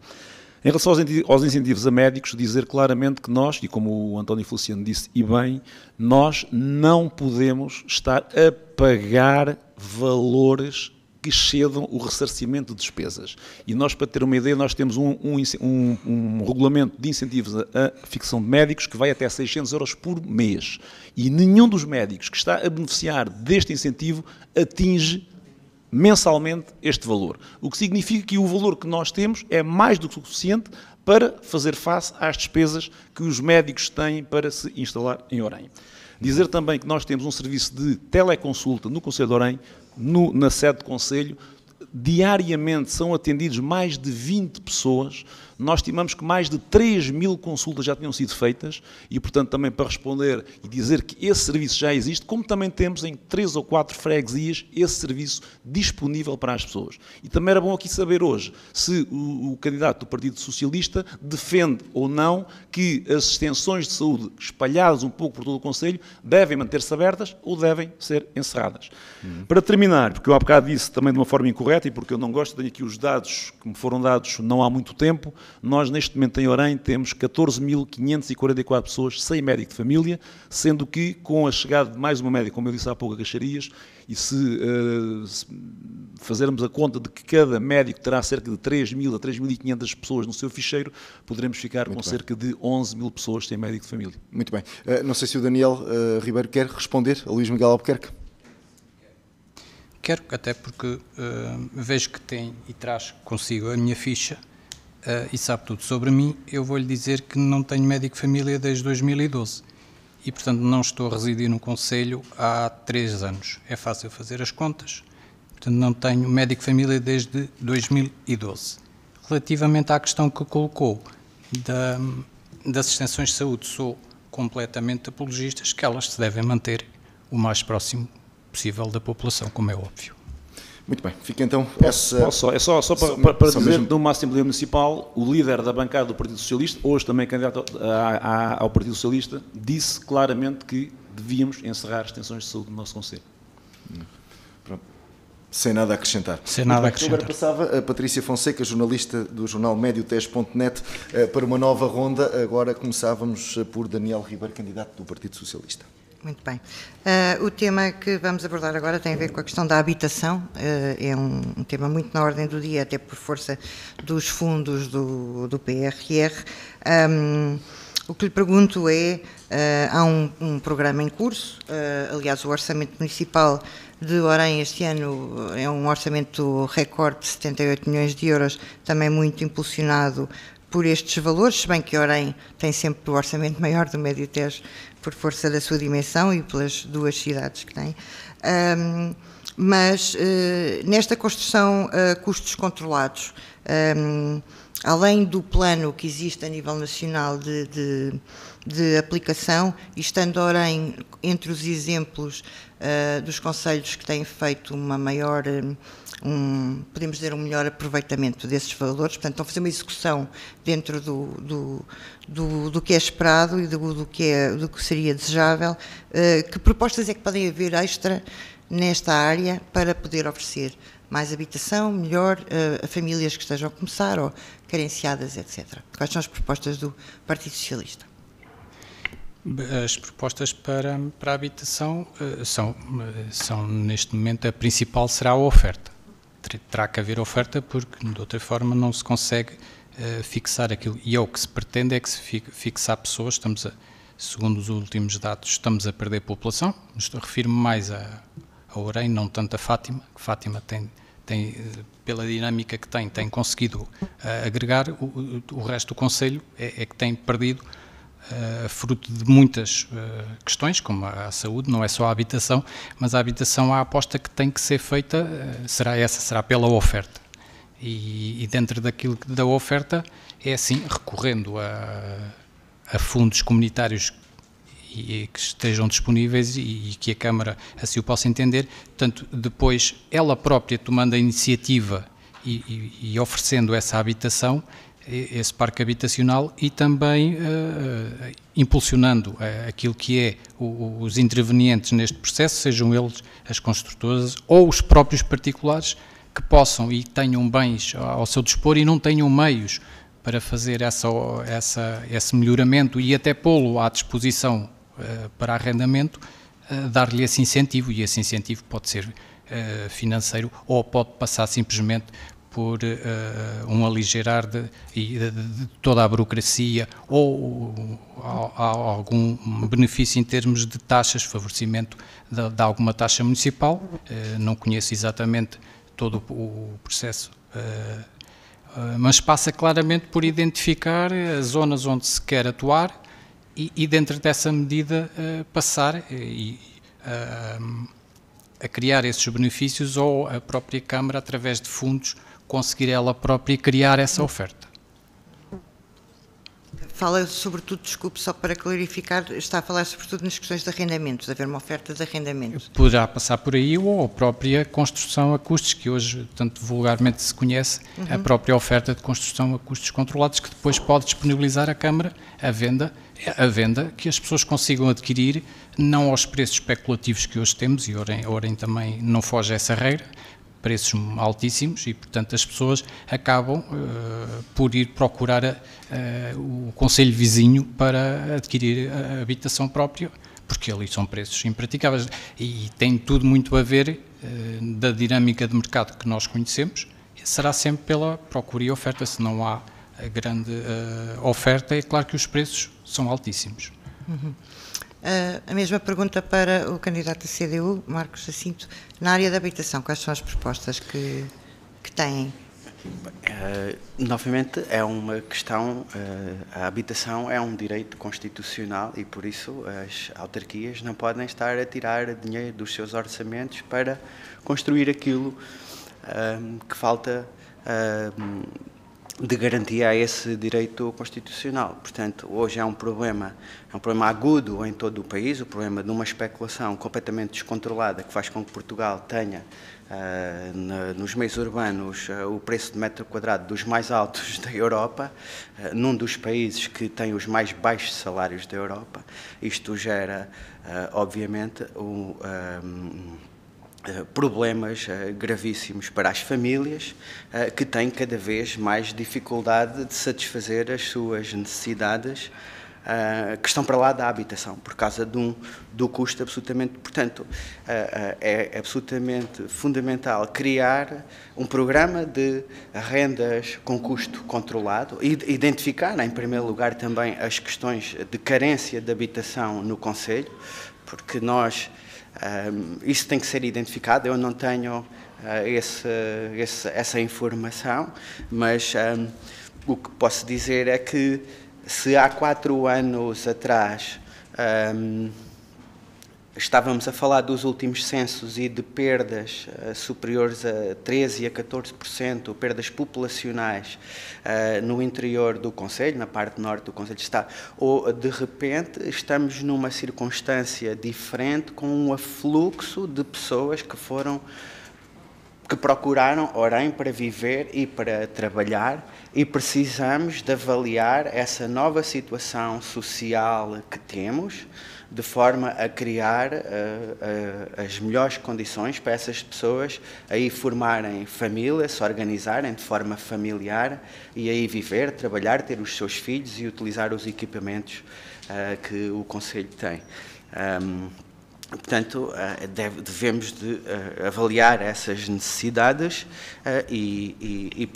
Em relação aos incentivos a médicos, dizer claramente que nós, e como o António Feliciano disse, e bem, nós não podemos estar a pagar valores que excedam o ressarcimento de despesas. E nós, para ter uma ideia, nós temos um regulamento de incentivos à fixação de médicos que vai até 600 euros por mês. E nenhum dos médicos que está a beneficiar deste incentivo atinge mensalmente este valor. O que significa que o valor que nós temos é mais do que suficiente para fazer face às despesas que os médicos têm para se instalar em Orém. Dizer também que nós temos um serviço de teleconsulta no Conselho de Orém, na sede do Conselho. Diariamente são atendidos mais de 20 pessoas. Nós estimamos que mais de 3.000 consultas já tinham sido feitas e, portanto, também para responder e dizer que esse serviço já existe, como também temos em 3 ou 4 freguesias esse serviço disponível para as pessoas. E também era bom aqui saber hoje se o candidato do Partido Socialista defende ou não que as extensões de saúde espalhadas um pouco por todo o Conselho devem manter-se abertas ou devem ser encerradas. Para terminar, porque eu há bocado disse também de uma forma incorreta e porque eu não gosto, tenho aqui os dados que me foram dados não há muito tempo, nós neste momento em Orem temos 14.544 pessoas sem médico de família, sendo que com a chegada de mais uma médica, como eu disse há pouco, a Caxarias, e se fazermos a conta de que cada médico terá cerca de 3.000 a 3.500 pessoas no seu ficheiro, poderemos ficar com cerca de 11.000 pessoas sem médico de família. Muito bem. Não sei se o Daniel Ribeiro quer responder a Luís Miguel Albuquerque. Quero, até porque vejo que tem e traz consigo a minha ficha e sabe tudo sobre mim. Eu vou-lhe dizer que não tenho médico de família desde 2012 e, portanto, não estou a residir no Conselho há 3 anos. É fácil fazer as contas. Portanto, não tenho médico de família desde 2012. Relativamente à questão que colocou das extensões de saúde, sou completamente apologista que elas se devem manter o mais próximo possível da população, como é óbvio. Muito bem, fica então essa... Só para dizer, numa Assembleia Municipal, o líder da bancada do Partido Socialista, hoje também candidato ao Partido Socialista, disse claramente que devíamos encerrar as extensões de saúde no nosso Conselho. Pronto. Sem nada a acrescentar. Sem nada a acrescentar. Agora passava a Patrícia Fonseca, jornalista do jornal Mediotejo.net, para uma nova ronda. Agora começávamos por Daniel Ribeiro, candidato do Partido Socialista. Muito bem. O tema que vamos abordar agora tem a ver com a questão da habitação. É um tema muito na ordem do dia, até por força dos fundos do PRR. O que lhe pergunto é, há um programa em curso, aliás, o Orçamento Municipal de Orem este ano é um orçamento recorde de 78 milhões de euros, também muito impulsionado por estes valores, se bem que Orem tem sempre o orçamento maior do Médio-Tejo por força da sua dimensão e pelas 2 cidades que tem. Mas nesta construção, custos controlados, além do plano que existe a nível nacional de aplicação, e estando Orem entre os exemplos dos concelhos que têm feito uma maior, podemos dizer, um melhor aproveitamento desses valores, portanto, estão a fazer uma execução dentro do que é esperado e do que seria desejável. Que propostas é que podem haver extra nesta área para poder oferecer mais habitação, melhor, a famílias que estejam a começar ou carenciadas, etc. Quais são as propostas do Partido Socialista? As propostas para a habitação são, neste momento, a principal será a oferta. Terá que haver oferta porque, de outra forma, não se consegue fixar aquilo. E é o que se pretende, é que se fixar pessoas. Segundo os últimos dados, estamos a perder população. Refiro-me mais a Orem, não tanto a Fátima. Fátima tem pela dinâmica que tem conseguido agregar. O resto do Conselho é que tem perdido, fruto de muitas questões, como a saúde, não é só a habitação, mas a habitação, a aposta que tem que ser feita será pela oferta. E dentro daquilo da oferta, é assim, recorrendo a fundos comunitários e que estejam disponíveis e que a Câmara assim o possa entender, portanto, depois ela própria tomando a iniciativa e oferecendo essa habitação, esse parque habitacional, e também impulsionando aquilo que é os intervenientes neste processo, sejam eles as construtoras ou os próprios particulares que possam e tenham bens ao seu dispor e não tenham meios para fazer esse melhoramento e até pô-lo à disposição para arrendamento, dar-lhe esse incentivo, e esse incentivo pode ser financeiro ou pode passar simplesmente por um aligerar de toda a burocracia ou algum benefício em termos de taxas, favorecimento de alguma taxa municipal. Não conheço exatamente todo o processo, mas passa claramente por identificar as zonas onde se quer atuar e dentro dessa medida passar a criar esses benefícios, ou a própria Câmara, através de fundos, conseguir ela própria criar essa oferta. Fala sobretudo, desculpe, só para clarificar, está a falar sobretudo nas questões de arrendamentos, de haver uma oferta de arrendamentos. Poderá passar por aí, ou a própria construção a custos, que hoje tanto vulgarmente se conhece, a própria oferta de construção a custos controlados, que depois pode disponibilizar a Câmara a venda que as pessoas consigam adquirir, não aos preços especulativos que hoje temos, e Orem também não foge a essa regra, preços altíssimos e, portanto, as pessoas acabam por ir procurar o concelho vizinho para adquirir a habitação própria, porque ali são preços impraticáveis e tem tudo muito a ver da dinâmica de mercado que nós conhecemos. Será sempre pela procura e oferta. Se não há grande oferta, é claro que os preços são altíssimos. A mesma pergunta para o candidato da CDU, Marcos Jacinto. Na área da habitação, quais são as propostas que têm? Novamente, é uma questão, a habitação é um direito constitucional e, por isso, as autarquias não podem estar a tirar dinheiro dos seus orçamentos para construir aquilo que falta de garantia a esse direito constitucional. Portanto, hoje é um problema agudo em todo o país, o problema de uma especulação completamente descontrolada que faz com que Portugal tenha, nos meios urbanos, o preço de metro quadrado dos mais altos da Europa, num dos países que tem os mais baixos salários da Europa. Isto gera, obviamente, problemas gravíssimos para as famílias que têm cada vez mais dificuldade de satisfazer as suas necessidades que estão para lá da habitação, por causa do custo absolutamente. Portanto, é absolutamente fundamental criar um programa de rendas com custo controlado e identificar, em primeiro lugar, também as questões de carência de habitação no concelho, porque nós... isso tem que ser identificado. Eu não tenho essa informação, mas o que posso dizer é que se há 4 anos atrás estávamos a falar dos últimos censos e de perdas superiores a 13% e a 14%, perdas populacionais no interior do concelho, na parte norte do concelho, ou de repente estamos numa circunstância diferente, com um afluxo de pessoas que procuraram Orem para viver e para trabalhar, e precisamos de avaliar essa nova situação social que temos, de forma a criar as melhores condições para essas pessoas aí formarem família, se organizarem de forma familiar e aí viver, trabalhar, ter os seus filhos e utilizar os equipamentos que o concelho tem. Portanto, devemos de avaliar essas necessidades e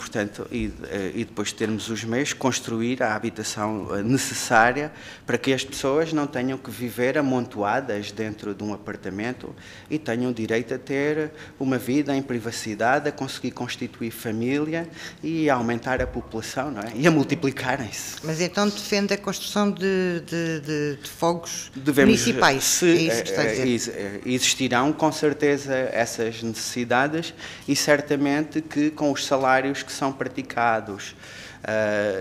depois termos os meios, construir a habitação necessária para que as pessoas não tenham que viver amontoadas dentro de um apartamento e tenham direito a ter uma vida em privacidade, a conseguir constituir família e a aumentar a população, não é? E a multiplicarem-se. Mas então defende a construção de fogos municipais, é isso que está a dizer? Existirão com certeza essas necessidades e certamente que com os salários que são praticados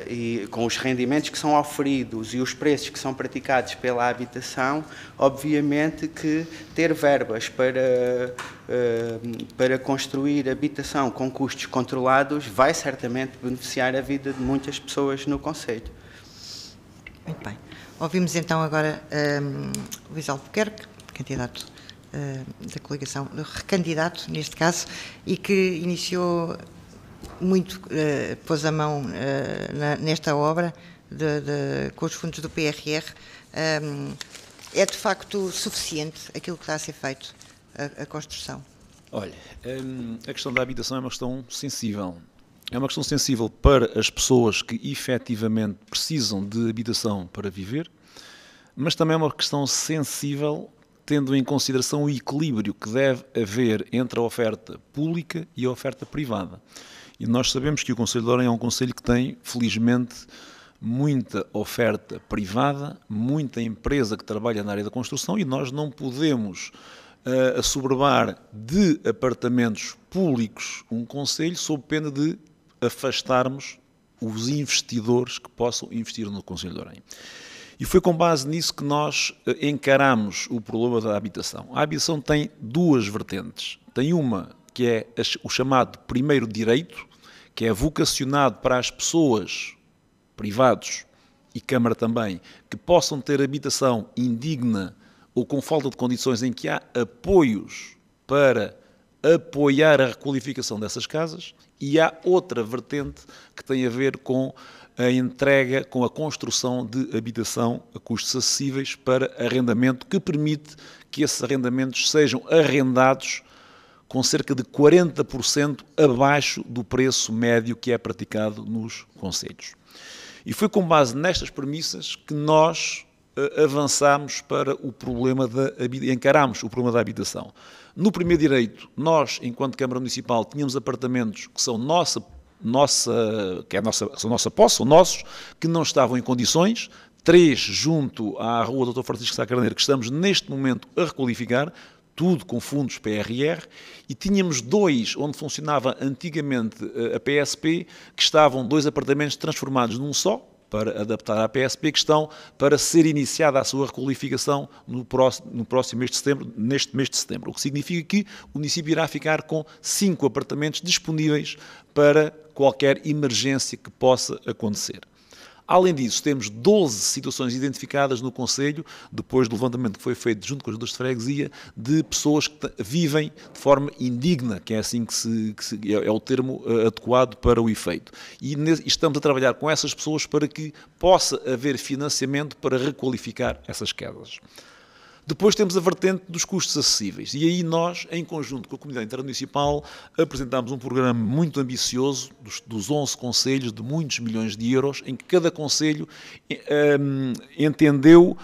e com os rendimentos que são oferidos e os preços que são praticados pela habitação, obviamente que ter verbas para construir habitação com custos controlados vai certamente beneficiar a vida de muitas pessoas no concelho. Muito bem. Ouvimos então agora Luís Albuquerque, candidato da coligação, recandidato neste caso, e que iniciou muito, pôs a mão nesta obra com os fundos do PRR. É de facto suficiente aquilo que está a ser feito, a construção? Olha, a questão da habitação é uma questão sensível. É uma questão sensível para as pessoas que efetivamente precisam de habitação para viver, mas também é uma questão sensível tendo em consideração o equilíbrio que deve haver entre a oferta pública e a oferta privada. E nós sabemos que o Concelho de Orem é um concelho que tem, felizmente, muita oferta privada, muita empresa que trabalha na área da construção, e nós não podemos assoberbar de apartamentos públicos um concelho sob pena de afastarmos os investidores que possam investir no Concelho de Orem. E foi com base nisso que nós encaramos o problema da habitação. A habitação tem 2 vertentes. Tem uma que é o chamado primeiro direito, que é vocacionado para as pessoas, privados e Câmara também, que possam ter habitação indigna ou com falta de condições, em que há apoios para apoiar a requalificação dessas casas, e há outra vertente que tem a ver com a entrega, com a construção de habitação a custos acessíveis para arrendamento, que permite que esses arrendamentos sejam arrendados com cerca de 40% abaixo do preço médio que é praticado nos concelhos. E foi com base nestas premissas que nós avançámos para o problema encarámos o problema da habitação. No primeiro direito, nós, enquanto Câmara Municipal, tínhamos apartamentos que são nossa posse, são nossos, que não estavam em condições, 3 junto à Rua Dr. Francisco Sá Carneiro, que estamos neste momento a requalificar, tudo com fundos PRR, e tínhamos 2 onde funcionava antigamente a PSP, que estavam 2 apartamentos transformados num só, para adaptar à PSP, que estão para ser iniciada a sua requalificação no próximo mês de setembro, neste mês de setembro. O que significa que o município irá ficar com 5 apartamentos disponíveis para qualquer emergência que possa acontecer. Além disso, temos 12 situações identificadas no Conselho, depois do levantamento que foi feito junto com as juntas de freguesia, de pessoas que vivem de forma indigna, que é assim que é o termo adequado para o efeito. E estamos a trabalhar com essas pessoas para que possa haver financiamento para requalificar essas casas. Depois temos a vertente dos custos acessíveis, e aí nós, em conjunto com a Comunidade Intermunicipal, apresentámos um programa muito ambicioso dos 11 concelhos, de muitos milhões de euros, em que cada concelho entendeu,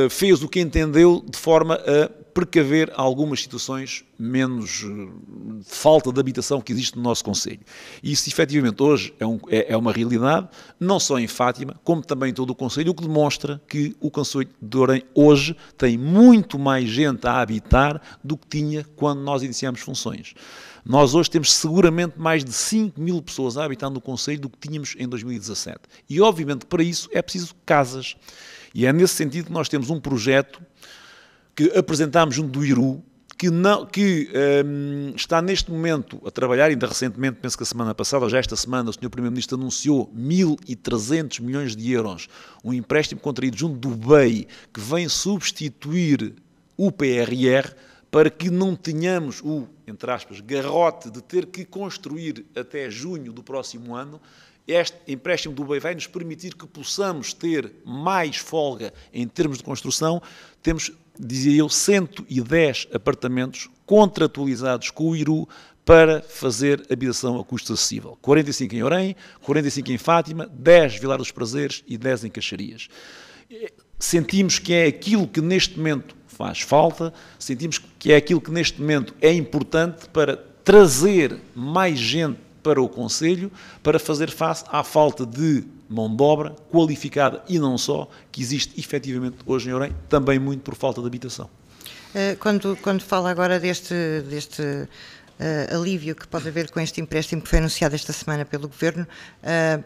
fez o que entendeu de forma a precaver algumas situações menos de falta de habitação que existe no nosso concelho. E isso, efetivamente, hoje é uma realidade, não só em Fátima, como também em todo o concelho, o que demonstra que o concelho de Orem hoje tem muito mais gente a habitar do que tinha quando nós iniciamos funções. Nós hoje temos seguramente mais de 5.000 pessoas a habitar no concelho do que tínhamos em 2017. E, obviamente, para isso é preciso casas. E é nesse sentido que nós temos um projeto que apresentámos junto do IRU, que está neste momento a trabalhar, ainda recentemente, penso que a semana passada, ou já esta semana, o Sr. Primeiro-Ministro anunciou 1.300 milhões de euros, um empréstimo contraído junto do BEI, que vem substituir o PRR, para que não tenhamos o, entre aspas, garrote de ter que construir até junho do próximo ano. Este empréstimo do BEI vai nos permitir que possamos ter mais folga em termos de construção. Temos, dizia eu, 110 apartamentos contratualizados com o IRU para fazer habitação a custo acessível. 45 em Orem, 45 em Fátima, 10 em Vilar dos Prazeres e 10 em Caxarias. Sentimos que é aquilo que neste momento faz falta, sentimos que é aquilo que neste momento é importante para trazer mais gente para o Concelho, para fazer face à falta de mão de obra qualificada e não só, que existe efetivamente hoje em Orem, também muito por falta de habitação. Quando fala agora deste alívio que pode haver com este empréstimo que foi anunciado esta semana pelo Governo,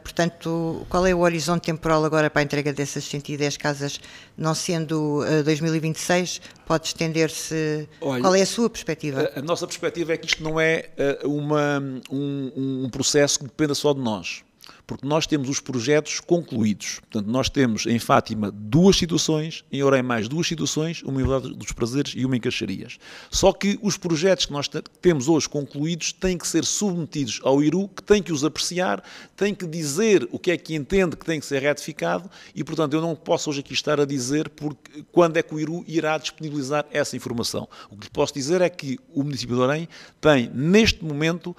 portanto, qual é o horizonte temporal agora para a entrega dessas 110 casas, não sendo 2026, pode estender-se... Qual é a sua perspectiva? A nossa perspectiva é que isto não é um processo que dependa só de nós, porque nós temos os projetos concluídos. Portanto, nós temos em Fátima 2 situações, em Orem mais 2 situações, uma em Vilar dos Prazeres e uma em Caxarias. Só que os projetos que nós temos hoje concluídos têm que ser submetidos ao IRU, que tem que os apreciar, tem que dizer o que é que entende que tem que ser retificado e, portanto, eu não posso hoje aqui estar a dizer quando é que o IRU irá disponibilizar essa informação. O que lhe posso dizer é que o município de Orem tem, neste momento,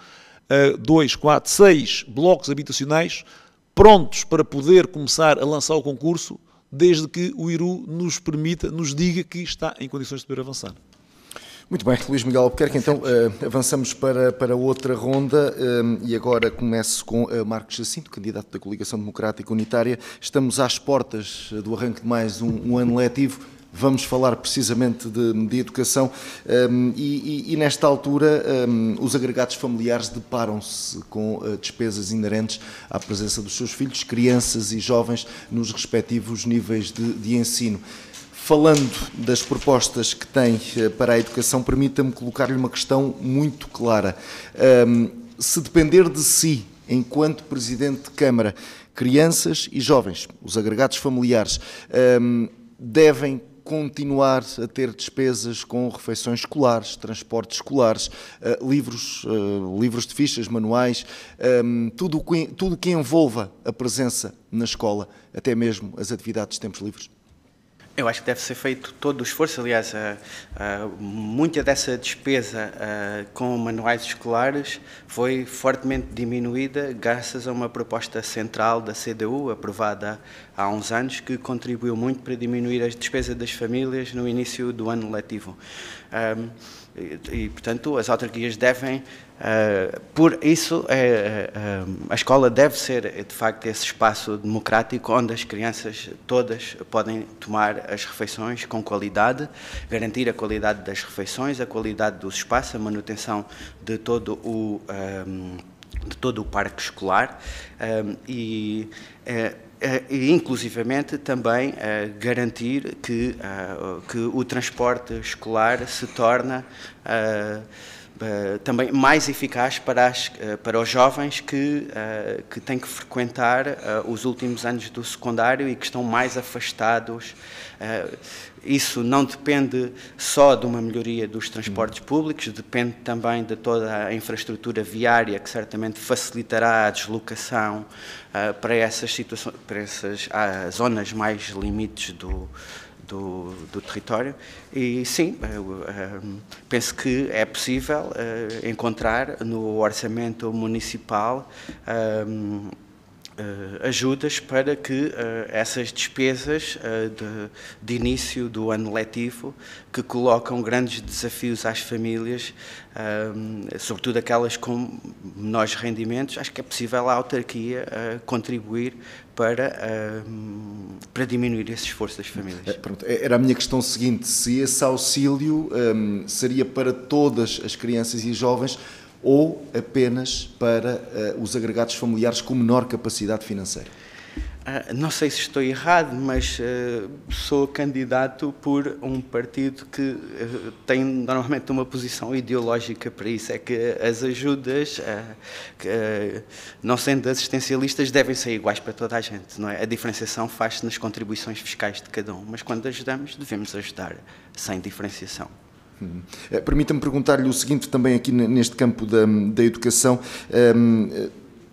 2, 4, 6 blocos habitacionais prontos para poder começar a lançar o concurso, desde que o IRU nos permita, nos diga que está em condições de poder avançar. Muito bem, Luís Miguel Albuquerque, então avançamos para outra ronda e agora começo com Marcos Jacinto, candidato da Coligação Democrática Unitária. Estamos às portas do arranque de mais um ano letivo. Vamos falar precisamente de educação e nesta altura os agregados familiares deparam-se com despesas inerentes à presença dos seus filhos, crianças e jovens nos respectivos níveis de ensino. Falando das propostas que tem para a educação, permita-me colocar-lhe uma questão muito clara. Se depender de si, enquanto Presidente de Câmara, crianças e jovens, os agregados familiares, devem continuar a ter despesas com refeições escolares, transportes escolares, livros de fichas, manuais, tudo o que envolva a presença na escola, até mesmo as atividades de tempos livres? Eu acho que deve ser feito todo o esforço. Aliás, muita dessa despesa com manuais escolares foi fortemente diminuída graças a uma proposta central da CDU, aprovada há uns anos, que contribuiu muito para diminuir as despesas das famílias no início do ano letivo. Portanto, as autarquias devem, por isso, a escola deve ser, de facto, esse espaço democrático onde as crianças todas podem tomar as refeições com qualidade, garantir a qualidade das refeições, a qualidade dos espaços, a manutenção de todo o parque escolar e inclusivamente também garantir que o transporte escolar se torna também mais eficaz para os jovens que têm que frequentar os últimos anos do secundário e que estão mais afastados. Isso não depende só de uma melhoria dos transportes públicos, depende também de toda a infraestrutura viária que certamente facilitará a deslocação para essas situações, para essas zonas mais limites do território. E sim, penso que é possível encontrar no orçamento municipal ajudas para que essas despesas de início do ano letivo, que colocam grandes desafios às famílias, sobretudo aquelas com menores rendimentos, acho que é possível a autarquia contribuir para diminuir esse esforço das famílias. Pronto, era a minha questão seguinte: se esse auxílio seria para todas as crianças e jovens ou apenas para os agregados familiares com menor capacidade financeira? Não sei se estou errado, mas sou candidato por um partido que tem normalmente uma posição ideológica para isso, é que as ajudas, não sendo assistencialistas, devem ser iguais para toda a gente, não é? A diferenciação faz-se nas contribuições fiscais de cada um, mas quando ajudamos, devemos ajudar sem diferenciação. Permita-me perguntar-lhe o seguinte, também aqui neste campo da educação,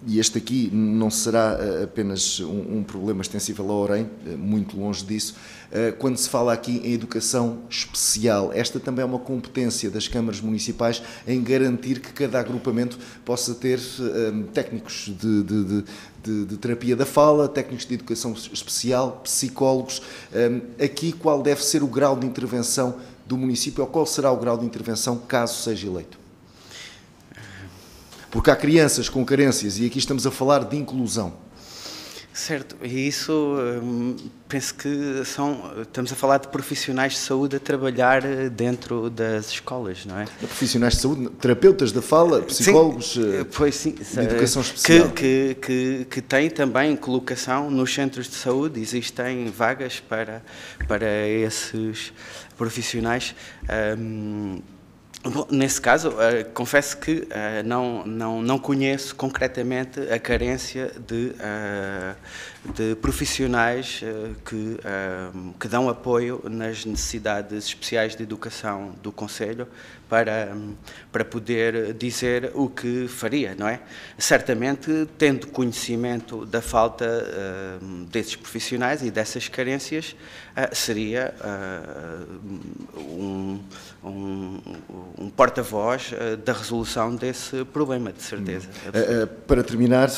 e este aqui não será apenas um problema extensível ao Orem, muito longe disso. Quando se fala aqui em educação especial, esta também é uma competência das câmaras municipais em garantir que cada agrupamento possa ter técnicos de terapia da fala, técnicos de educação especial, psicólogos. Aqui, qual deve ser o grau de intervenção do município, ou qual será o grau de intervenção caso seja eleito? Porque há crianças com carências e aqui estamos a falar de inclusão. Certo, e isso penso que estamos a falar de profissionais de saúde a trabalhar dentro das escolas, não é? Profissionais de saúde, terapeutas da fala, psicólogos, sim, de educação especial. Que têm também colocação nos centros de saúde, existem vagas para esses profissionais. Bom, nesse caso, confesso que não conheço concretamente a carência de profissionais que dão apoio nas necessidades especiais de educação do Concelho para poder dizer o que faria, não é? Certamente, tendo conhecimento da falta desses profissionais e dessas carências, seria um porta-voz da resolução desse problema, de certeza. Para terminar,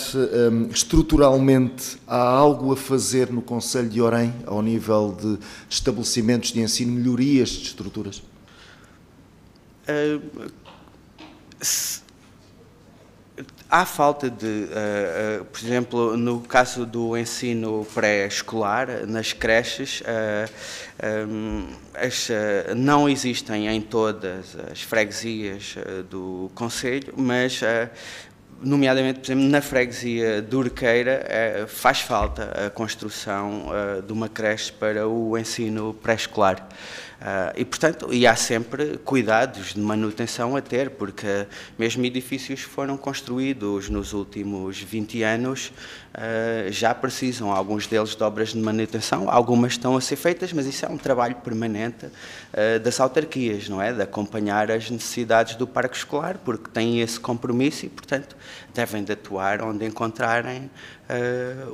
estruturalmente, há algo a fazer no Concelho de Orem, ao nível de estabelecimentos de ensino, melhorias de estruturas? Há falta de, por exemplo, no caso do ensino pré-escolar, nas creches, não existem em todas as freguesias do Concelho, mas, nomeadamente, por exemplo, na freguesia de Urqueira, faz falta a construção de uma creche para o ensino pré-escolar. E, portanto, há sempre cuidados de manutenção a ter, porque mesmo edifícios que foram construídos nos últimos 20 anos já precisam, alguns deles, de obras de manutenção, algumas estão a ser feitas, mas isso é um trabalho permanente das autarquias, não é? De acompanhar as necessidades do parque escolar, porque têm esse compromisso e, portanto, devem de atuar onde encontrarem,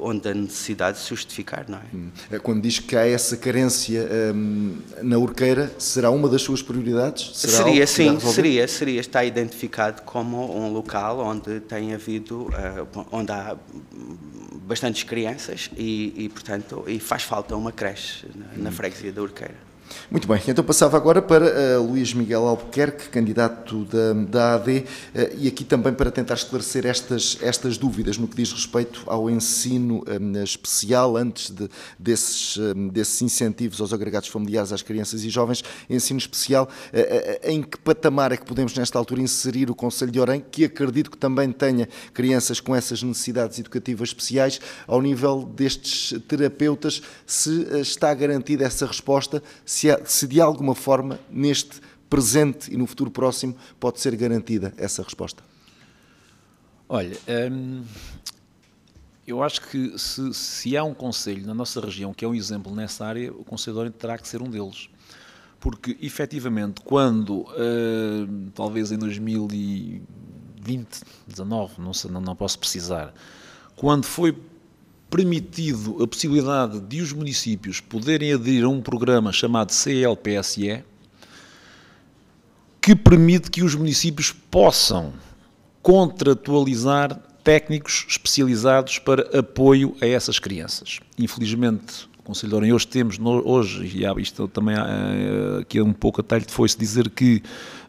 onde a necessidade se justificar, não é? Quando diz que há essa carência na Urqueira, será uma das suas prioridades? Seria, sim, seria. Está identificado como um local onde tem havido, onde há bastantes crianças e, portanto, faz falta uma creche na freguesia da Urqueira. Muito bem, então passava agora para Luís Miguel Albuquerque, candidato da AD, e aqui também para tentar esclarecer estas dúvidas no que diz respeito ao ensino especial, antes desses incentivos aos agregados familiares às crianças e jovens, ensino especial, em que patamar é que podemos nesta altura inserir o Concelho de Orem, que acredito que também tenha crianças com essas necessidades educativas especiais, ao nível destes terapeutas, se está garantida essa resposta, se de alguma forma, neste presente e no futuro próximo, pode ser garantida essa resposta? Olha, eu acho que se há um concelho na nossa região que é um exemplo nessa área, o Concelho de Orem terá que ser um deles. Porque, efetivamente, quando, talvez em 2020, 19, não posso precisar, quando foi permitido a possibilidade de os municípios poderem aderir a um programa chamado CLPSE, que permite que os municípios possam contratualizar técnicos especializados para apoio a essas crianças. Infelizmente, o Concelho de Orem hoje temos, e isto também aqui é um pouco a talho de foice, dizer que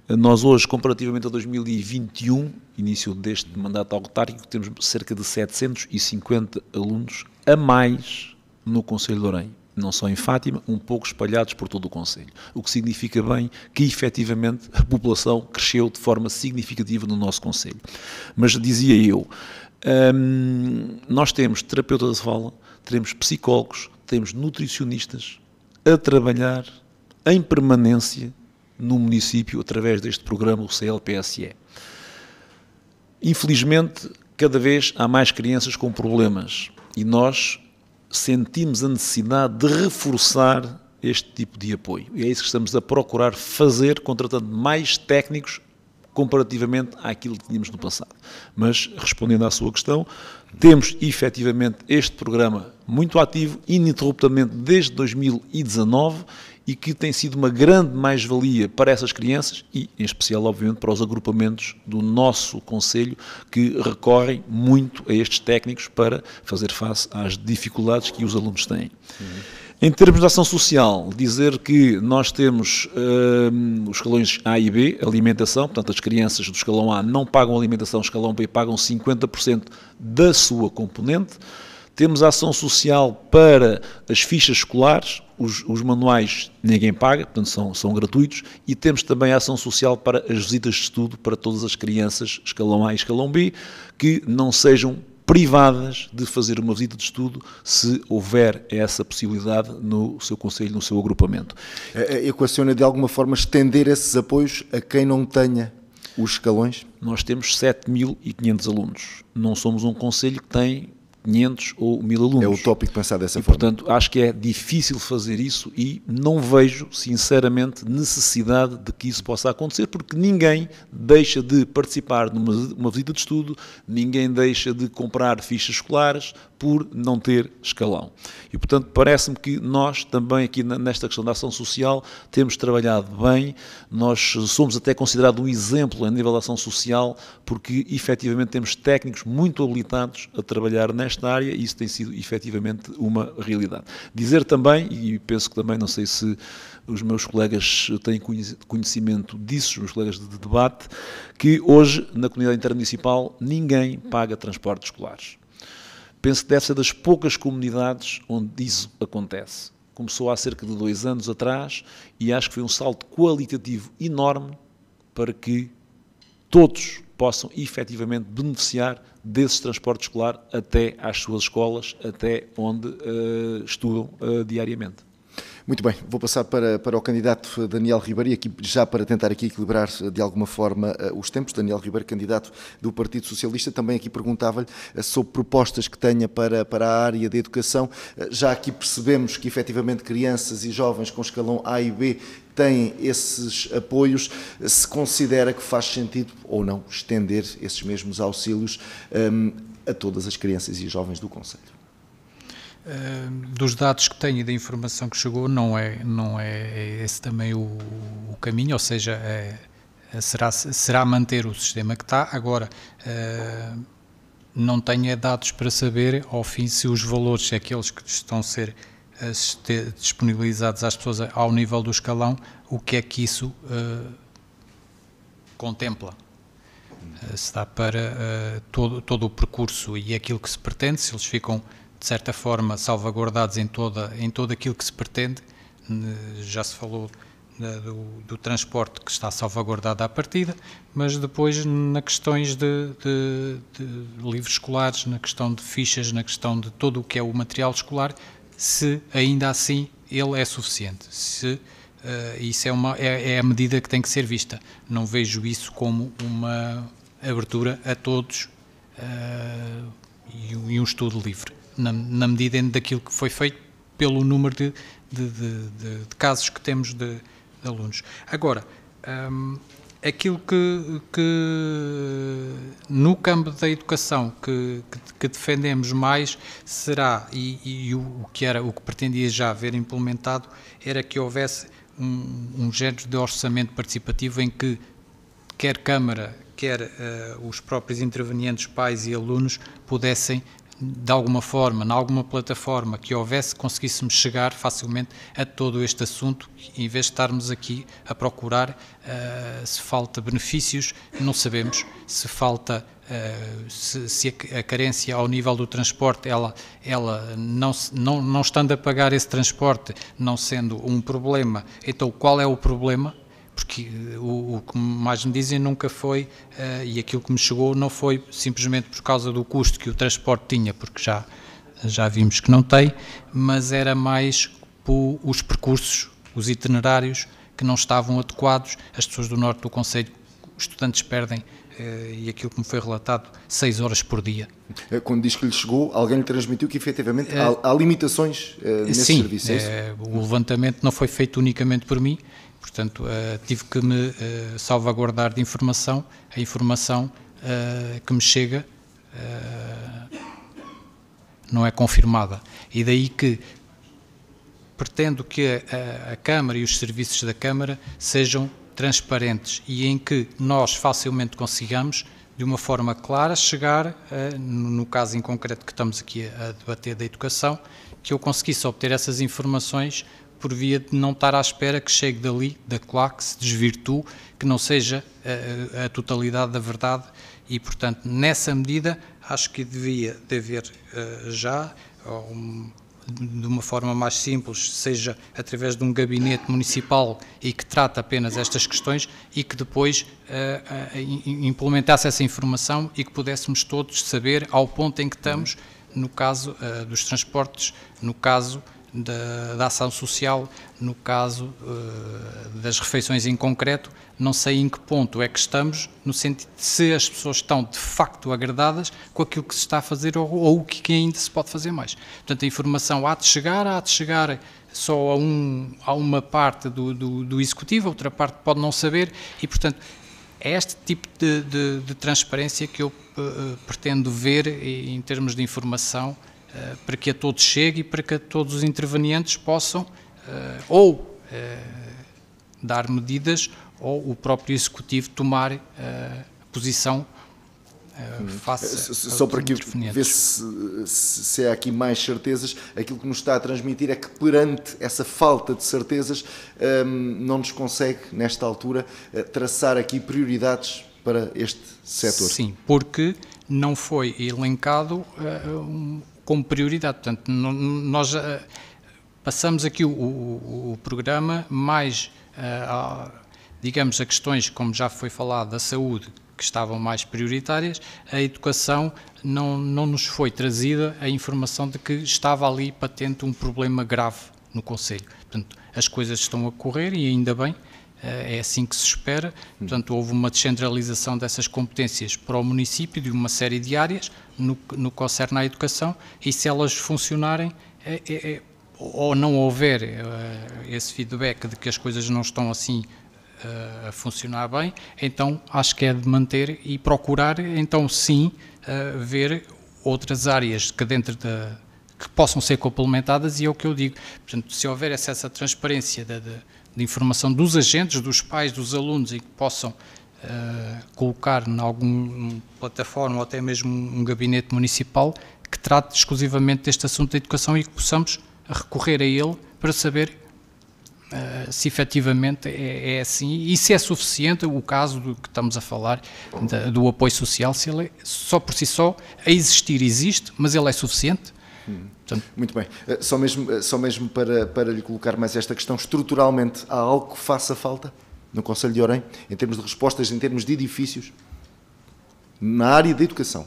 nós hoje, comparativamente a 2021, início deste mandato autárquico, temos cerca de 750 alunos a mais no Concelho de Orem. Não só em Fátima, um pouco espalhados por todo o Concelho. O que significa bem que, efetivamente, a população cresceu de forma significativa no nosso Concelho. Mas, dizia eu, nós temos terapeutas de fala, temos psicólogos, temos nutricionistas a trabalhar em permanência no município através deste programa, o CLPSE. Infelizmente, cada vez há mais crianças com problemas e nós sentimos a necessidade de reforçar este tipo de apoio. E é isso que estamos a procurar fazer, contratando mais técnicos comparativamente àquilo que tínhamos no passado. Mas, respondendo à sua questão, temos efetivamente este programa muito ativo, ininterruptamente desde 2019, e que tem sido uma grande mais-valia para essas crianças e, em especial, obviamente, para os agrupamentos do nosso Concelho, que recorrem muito a estes técnicos para fazer face às dificuldades que os alunos têm. Em termos de ação social, dizer que nós temos os escalões A e B, alimentação, portanto as crianças do escalão A não pagam alimentação, escalão B pagam 50% da sua componente. Temos a ação social para as fichas escolares, os manuais ninguém paga, portanto são gratuitos, e temos também a ação social para as visitas de estudo para todas as crianças, escalão A e escalão B, que não sejam privadas de fazer uma visita de estudo se houver essa possibilidade no seu concelho, no seu agrupamento. Equaciona de alguma forma estender esses apoios a quem não tenha os escalões? Nós temos 7.500 alunos. Não somos um concelho que tem 500 ou 1.000 alunos. É utópico pensar dessa forma. Portanto, acho que é difícil fazer isso e não vejo, sinceramente, necessidade de que isso possa acontecer, porque ninguém deixa de participar numa visita de estudo, ninguém deixa de comprar fichas escolares por não ter escalão. E, portanto, parece-me que nós também aqui nesta questão da ação social temos trabalhado bem, nós somos até considerados um exemplo a nível da ação social, porque efetivamente temos técnicos muito habilitados a trabalhar nesta área e isso tem sido efetivamente uma realidade. Dizer também, e penso que também, não sei se os meus colegas têm conhecimento disso, os meus colegas de debate, que hoje na comunidade intermunicipal ninguém paga transportes escolares. Penso que deve ser das poucas comunidades onde isso acontece. Começou há cerca de 2 anos atrás e acho que foi um salto qualitativo enorme para que todos possam efetivamente beneficiar desse transporte escolar até às suas escolas, até onde estudam diariamente. Muito bem, vou passar para o candidato Daniel Ribeiro, e aqui já para tentar aqui equilibrar de alguma forma os tempos. Daniel Ribeiro, candidato do Partido Socialista, também aqui perguntava-lhe sobre propostas que tenha para a área da educação. Já aqui percebemos que efetivamente crianças e jovens com escalão A e B têm esses apoios. Se considera que faz sentido ou não estender esses mesmos auxílios a todas as crianças e jovens do concelho? Dos dados que tenho e da informação que chegou, não é esse também o caminho, ou seja, será manter o sistema que está. Agora, não tenho dados para saber, ao fim, se os valores, se aqueles que estão a ser disponibilizados às pessoas ao nível do escalão, o que é que isso contempla. Se dá para todo o percurso e aquilo que se pretende, se eles ficam de certa forma salvaguardados em todo aquilo que se pretende. Já se falou do transporte que está salvaguardado à partida, mas depois nas questões de livros escolares, na questão de fichas, na questão de todo o que é o material escolar, se ainda assim ele é suficiente, isso é a medida que tem que ser vista. Não vejo isso como uma abertura a todos e um estudo livre, na medida daquilo que foi feito pelo número de casos que temos de alunos. Agora, aquilo que no campo da educação que defendemos mais será, e o que pretendia já ver implementado, era que houvesse um género de orçamento participativo em que quer Câmara, quer os próprios intervenientes, pais e alunos, pudessem, de alguma forma, em alguma plataforma que houvesse, conseguíssemos chegar facilmente a todo este assunto, em vez de estarmos aqui a procurar se falta benefícios, não sabemos, se falta, se a carência ao nível do transporte, ela não estando a pagar esse transporte, não sendo um problema, então qual é o problema? Porque o que mais me dizem nunca foi, e aquilo que me chegou não foi simplesmente por causa do custo que o transporte tinha, porque já vimos que não tem, mas era mais por os percursos, os itinerários que não estavam adequados. As pessoas do norte do concelho, os estudantes perdem, e aquilo que me foi relatado, 6 horas por dia. Quando diz que lhe chegou, alguém lhe transmitiu que efetivamente há limitações nesse serviço? Sim, o levantamento não foi feito unicamente por mim. Portanto, tive que me salvaguardar de informação. A informação que me chega não é confirmada. E daí que pretendo que a Câmara e os serviços da Câmara sejam transparentes e em que nós facilmente consigamos, de uma forma clara, chegar, no caso em concreto que estamos aqui a debater da educação, que eu conseguisse obter essas informações por via de não estar à espera que chegue dali, daquela, que se desvirtue, que não seja a totalidade da verdade. E, portanto, nessa medida, acho que devia de haver já, de uma forma mais simples, seja através de um gabinete municipal e que trata apenas estas questões e que depois implementasse essa informação e que pudéssemos todos saber ao ponto em que estamos, no caso dos transportes, no caso da ação social, no caso das refeições em concreto. Não sei em que ponto é que estamos, no sentido de se as pessoas estão de facto agradadas com aquilo que se está a fazer ou o que ainda se pode fazer mais. Portanto, a informação há de chegar só a uma parte do Executivo, a outra parte pode não saber e, portanto, é este tipo de transparência que eu pretendo ver em termos de informação, para que a todos chegue e para que todos os intervenientes possam dar medidas ou o próprio Executivo tomar posição face só para ver se há aqui mais certezas. Aquilo que nos está a transmitir é que perante essa falta de certezas não nos consegue, nesta altura, traçar aqui prioridades para este setor. Sim, porque não foi elencado como prioridade. Portanto, nós passamos aqui o programa mais, digamos, a questões, como já foi falado, da saúde, que estavam mais prioritárias. A educação não nos foi trazida a informação de que estava ali patente um problema grave no Conselho. Portanto, as coisas estão a correr e ainda bem, é assim que se espera. Portanto, houve uma descentralização dessas competências para o município de uma série de áreas no que concerne à educação, e se elas funcionarem ou não houver esse feedback de que as coisas não estão assim a funcionar bem, então acho que é de manter e procurar, então sim, ver outras áreas que que possam ser complementadas, e é o que eu digo. Portanto, se houver essa transparência de informação dos agentes, dos pais, dos alunos, e que possam colocar em alguma plataforma ou até mesmo um gabinete municipal que trate exclusivamente deste assunto da educação, e que possamos recorrer a ele para saber se efetivamente é assim, e se é suficiente o caso do que estamos a falar, do apoio social, se ele só por si só a existir existe, mas ele é suficiente. Portanto, muito bem. Só mesmo para lhe colocar mais esta questão, estruturalmente há algo que faça falta no Concelho de Orem, em termos de respostas, em termos de edifícios, na área da educação?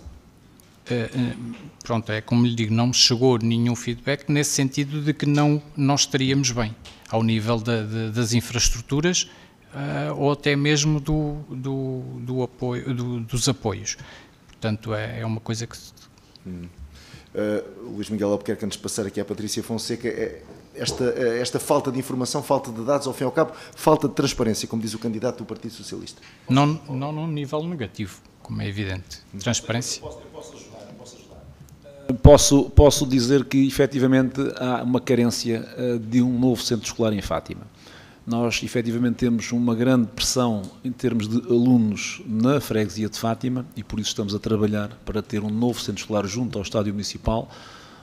Pronto, é como lhe digo, não me chegou nenhum feedback nesse sentido de que não estaríamos bem ao nível das infraestruturas ou até mesmo do apoio, dos apoios. Portanto, é uma coisa que... Luís Miguel Albuquerque, antes de passar aqui à Patrícia Fonseca, esta falta de informação, falta de dados, ao fim e ao cabo, falta de transparência, como diz o candidato do Partido Socialista. Não num nível negativo, como é evidente. Transparência. Posso dizer que, efetivamente, há uma carência de um novo centro escolar em Fátima. Nós, efetivamente, temos uma grande pressão em termos de alunos na freguesia de Fátima, e por isso estamos a trabalhar para ter um novo centro escolar junto ao Estádio Municipal,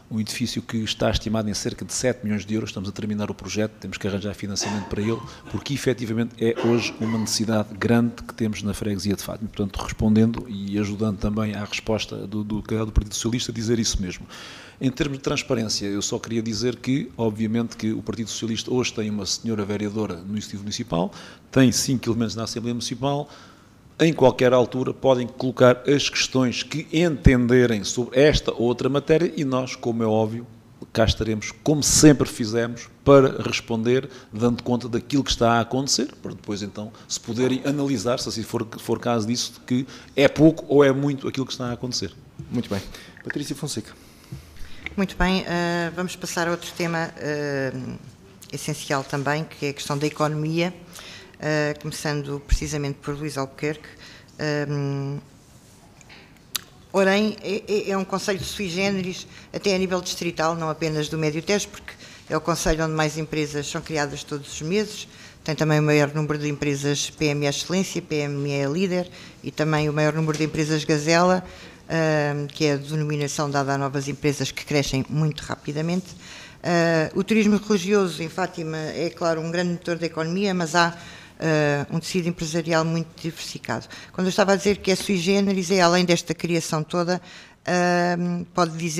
um edifício que está estimado em cerca de 7 milhões de euros. Estamos a terminar o projeto, temos que arranjar financiamento para ele, porque efetivamente é hoje uma necessidade grande que temos na freguesia de Fátima. Portanto, respondendo e ajudando também à resposta do Partido Socialista, dizer isso mesmo. Em termos de transparência, eu só queria dizer que, obviamente, que o Partido Socialista hoje tem uma senhora vereadora no Executivo Municipal, tem 5 elementos na Assembleia Municipal. Em qualquer altura podem colocar as questões que entenderem sobre esta ou outra matéria, e nós, como é óbvio, cá estaremos, como sempre fizemos, para responder, dando conta daquilo que está a acontecer, para depois então se poderem analisar, se assim for caso disso, que é pouco ou é muito aquilo que está a acontecer. Muito bem. Patrícia Fonseca. Muito bem, vamos passar a outro tema essencial também, que é a questão da economia, começando precisamente por Luís Albuquerque. Orem é um concelho sui generis, até a nível distrital, não apenas do Médio Tejo, porque é o concelho onde mais empresas são criadas todos os meses, tem também o maior número de empresas PME Excelência, PME Líder, e também o maior número de empresas Gazela, que é a denominação dada a novas empresas que crescem muito rapidamente. O turismo religioso em Fátima é, claro, um grande motor da economia, mas há um tecido empresarial muito diversificado. Quando eu estava a dizer que é sui generis, é além desta criação toda,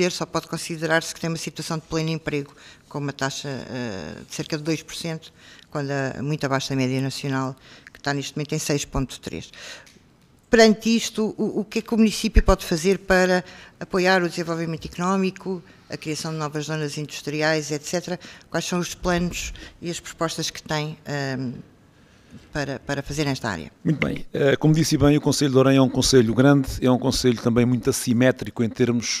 só pode considerar-se que tem uma situação de pleno emprego, com uma taxa de cerca de 2%, quando muito abaixo da média nacional, que está neste momento em 6,3%. Perante isto, o que é que o município pode fazer para apoiar o desenvolvimento económico, a criação de novas zonas industriais, etc.? Quais são os planos e as propostas que tem para fazer nesta área? Muito bem. Como disse bem, o Concelho de Orem é um concelho grande, é um concelho também muito assimétrico em termos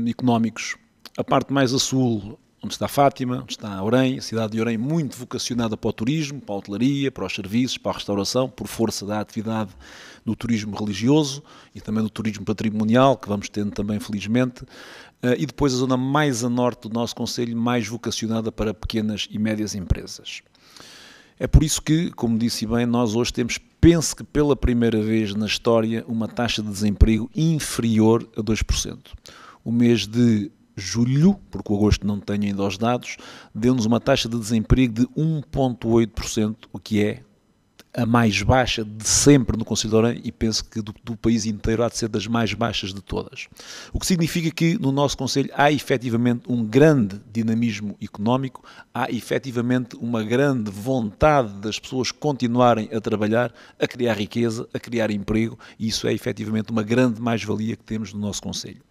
económicos. A parte mais a sul, onde está Fátima, onde está Orem, a cidade de Orem muito vocacionada para o turismo, para a hotelaria, para os serviços, para a restauração, por força da atividade do turismo religioso e também do turismo patrimonial, que vamos tendo também, felizmente, e depois a zona mais a norte do nosso concelho, mais vocacionada para pequenas e médias empresas. É por isso que, como disse bem, nós hoje temos, penso que pela primeira vez na história, uma taxa de desemprego inferior a 2%. O mês de julho, porque o agosto não tenho ainda os dados, deu-nos uma taxa de desemprego de 1,8%, o que é a mais baixa de sempre no Concelho de Orem, e penso que do país inteiro há de ser das mais baixas de todas. O que significa que no nosso Concelho há efetivamente um grande dinamismo económico, há efetivamente uma grande vontade das pessoas continuarem a trabalhar, a criar riqueza, a criar emprego, e isso é efetivamente uma grande mais-valia que temos no nosso Concelho.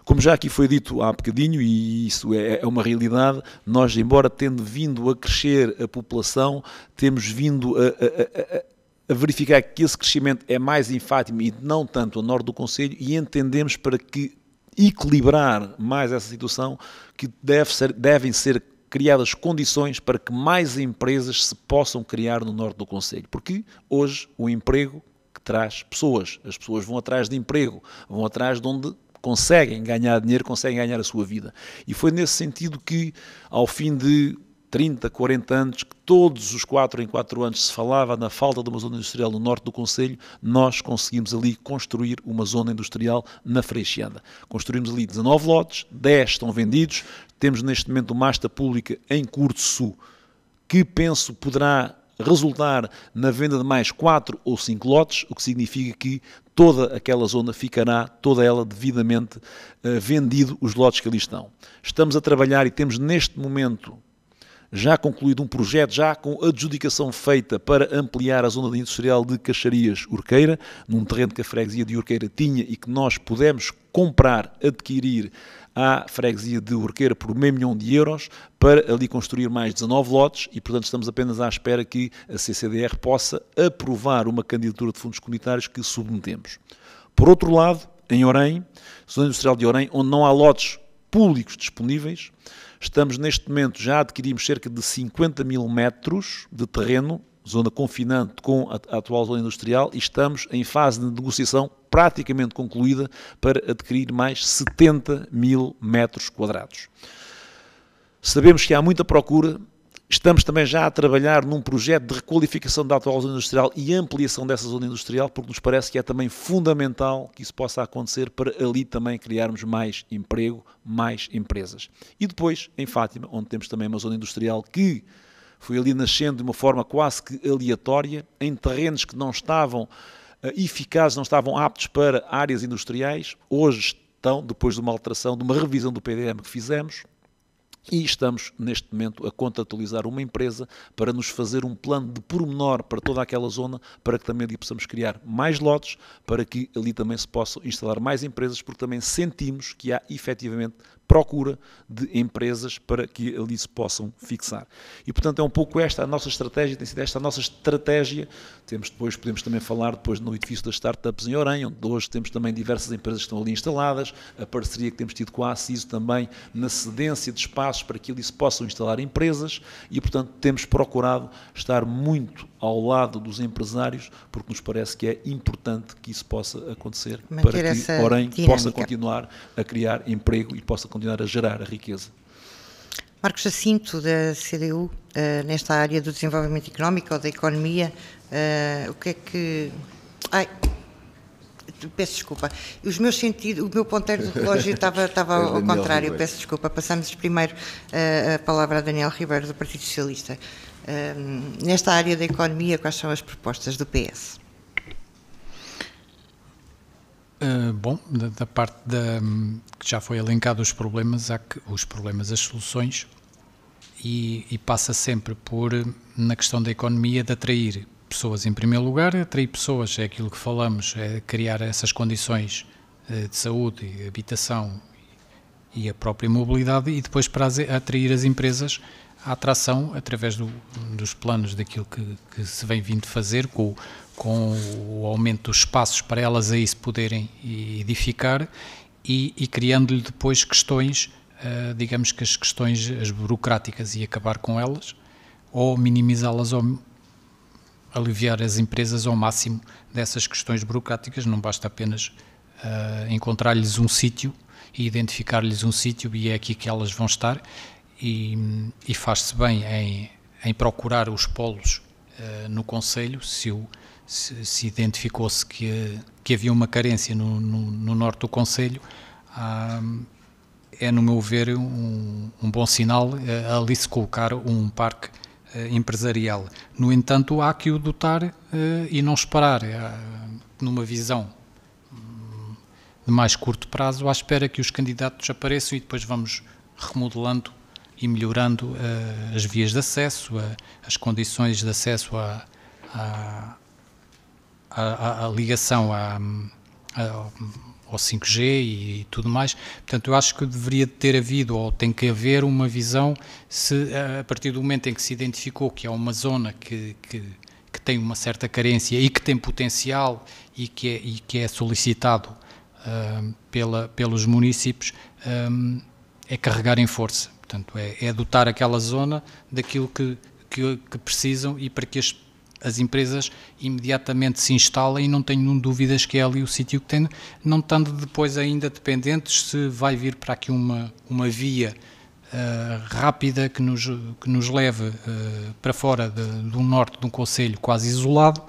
Como já aqui foi dito há bocadinho, e isso é uma realidade, nós, embora tendo vindo a crescer a população, temos vindo a verificar que esse crescimento é mais em Fátima e não tanto a norte do concelho, e entendemos para que equilibrar mais essa situação que devem ser criadas condições para que mais empresas se possam criar no norte do concelho, porque hoje o emprego que traz pessoas, as pessoas vão atrás de emprego, vão atrás de onde conseguem ganhar dinheiro, conseguem ganhar a sua vida. E foi nesse sentido que, ao fim de 30, 40 anos, que todos os 4 em 4 anos se falava na falta de uma zona industrial no norte do concelho, nós conseguimos ali construir uma zona industrial na Freixianda. Construímos ali 19 lotes, 10 estão vendidos, temos neste momento uma asta pública em curso que penso poderá resultar na venda de mais 4 ou 5 lotes, o que significa que toda aquela zona ficará, toda ela devidamente vendido, os lotes que ali estão. Estamos a trabalhar e temos neste momento já concluído um projeto, já com adjudicação feita para ampliar a zona industrial de Caxarias-Urqueira, num terreno que a freguesia de Urqueira tinha e que nós pudemos comprar, adquirir à freguesia de Urqueira por €500 mil para ali construir mais 19 lotes e, portanto, estamos apenas à espera que a CCDR possa aprovar uma candidatura de fundos comunitários que submetemos. Por outro lado, em Orém, zona industrial de Orém, onde não há lotes públicos disponíveis, estamos neste momento, já adquirimos cerca de 50 mil metros de terreno, zona confinante com a atual zona industrial, e estamos em fase de negociação praticamente concluída para adquirir mais 70 mil metros quadrados. Sabemos que há muita procura, estamos também já a trabalhar num projeto de requalificação da atual zona industrial e ampliação dessa zona industrial, porque nos parece que é também fundamental que isso possa acontecer para ali também criarmos mais emprego, mais empresas. E depois, em Fátima, onde temos também uma zona industrial que foi ali nascendo de uma forma quase que aleatória, em terrenos que não estavam eficazes, não estavam aptos para áreas industriais, hoje estão, depois de uma alteração, de uma revisão do PDM que fizemos, e estamos, neste momento, a contratualizar uma empresa para nos fazer um plano de pormenor para toda aquela zona, para que também ali possamos criar mais lotes, para que ali também se possam instalar mais empresas, porque também sentimos que há, efetivamente, procura de empresas para que ali se possam fixar. E, portanto, é um pouco esta a nossa estratégia, tem sido esta a nossa estratégia. Podemos também falar depois no edifício das startups em Orém, onde hoje temos também diversas empresas que estão ali instaladas, a parceria que temos tido com a Aciso também na cedência de espaços para que ali se possam instalar empresas e, portanto, temos procurado estar muito ao lado dos empresários, porque nos parece que é importante que isso possa acontecer, para que Orém possa continuar a criar emprego e possa continuar a gerar a riqueza. Marcos Jacinto, da CDU, nesta área do desenvolvimento económico ou da economia, o que é que... Peço desculpa. O meu ponteiro do relógio estava ao contrário. Ribeiro. Peço desculpa. Passamos primeiro a palavra a Daniel Ribeiro, do Partido Socialista. Nesta área da economia, quais são as propostas do PS? Bom, da parte que já foi elencado os problemas, as soluções, e passa sempre por, na questão da economia, de atrair pessoas em primeiro lugar. Atrair pessoas é aquilo que falamos, é criar essas condições de saúde, habitação e a própria mobilidade, e depois para atrair as empresas, a atração através dos planos daquilo que se vem vindo fazer, com o aumento dos espaços para elas aí se poderem edificar e criando-lhe depois questões, digamos que as questões as burocráticas, e acabar com elas, ou minimizá-las, ou aliviar as empresas ao máximo dessas questões burocráticas. Não basta apenas encontrar-lhes um sítio e identificar-lhes um sítio e é aqui que elas vão estar, e faz-se bem em procurar os polos no concelho. Se identificou-se que havia uma carência no norte do concelho, é, no meu ver, um bom sinal ali se colocar um parque empresarial. No entanto, há que o dotar e não esperar numa visão de mais curto prazo, à espera que os candidatos apareçam e depois vamos remodelando e melhorando as vias de acesso, as condições de acesso à ligação ao 5G e tudo mais. Portanto, eu acho que deveria ter havido, ou tem que haver uma visão, se a partir do momento em que se identificou que é uma zona que tem uma certa carência e que tem potencial e que é solicitado pelos municípios, é carregar em força. Portanto, é dotar aquela zona daquilo que precisam e para que as empresas imediatamente se instalem e não tenham dúvidas que é ali o sítio que tem, não estando depois ainda dependentes se vai vir para aqui uma via rápida que nos leve para fora do norte de um concelho quase isolado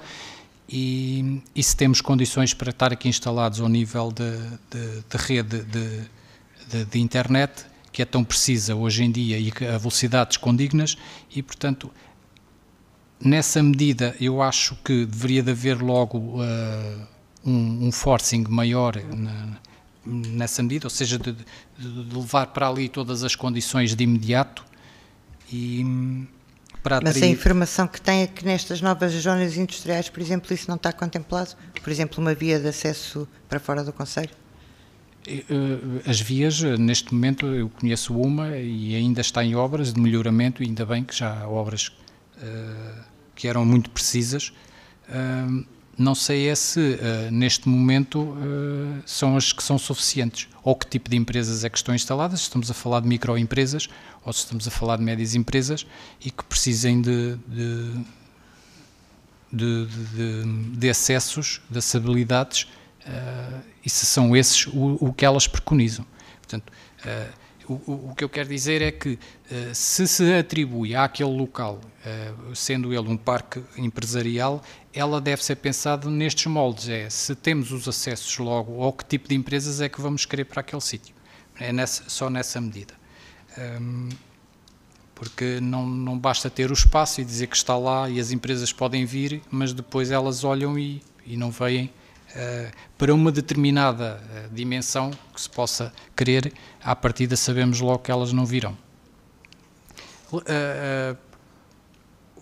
e se temos condições para estar aqui instalados ao nível de rede de internet, que é tão precisa hoje em dia e a velocidades condignas e, portanto, nessa medida eu acho que deveria de haver logo um forcing maior nessa medida, ou seja, de levar para ali todas as condições de imediato e para atrair... Mas a informação que tem é que nestas novas zonas industriais, por exemplo, isso não está contemplado? Por exemplo, uma via de acesso para fora do concelho? As vias, neste momento, eu conheço uma e ainda está em obras de melhoramento, e ainda bem que já há obras que eram muito precisas. Não sei se neste momento são as que são suficientes, ou que tipo de empresas é que estão instaladas, se estamos a falar de microempresas ou se estamos a falar de médias empresas e que precisem de acessos, de acessibilidades, e se são esses o que elas preconizam. Portanto, o que eu quero dizer é que se atribui àquele local, sendo ele um parque empresarial, ela deve ser pensada nestes moldes, se temos os acessos logo, ou que tipo de empresas é que vamos querer para aquele sítio. Só nessa medida. Porque não basta ter o espaço e dizer que está lá e as empresas podem vir, mas depois elas olham e não veem para uma determinada dimensão que se possa querer, à partida sabemos logo que elas não virão.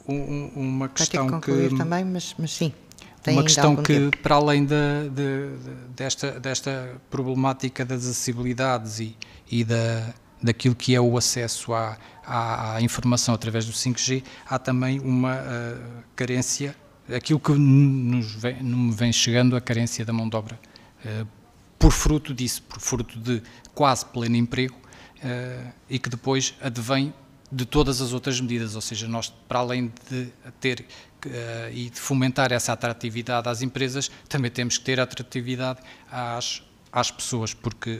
Uma questão que concluir também, mas sim. Uma questão que, para além desta problemática das acessibilidades e daquilo que é o acesso à informação através do 5G, há também uma carência, aquilo que me vem chegando, a carência da mão de obra, por fruto disso, por fruto de quase pleno emprego, e que depois advém de todas as outras medidas, ou seja, nós, para além de ter e de fomentar essa atratividade às empresas, também temos que ter atratividade às pessoas, porque,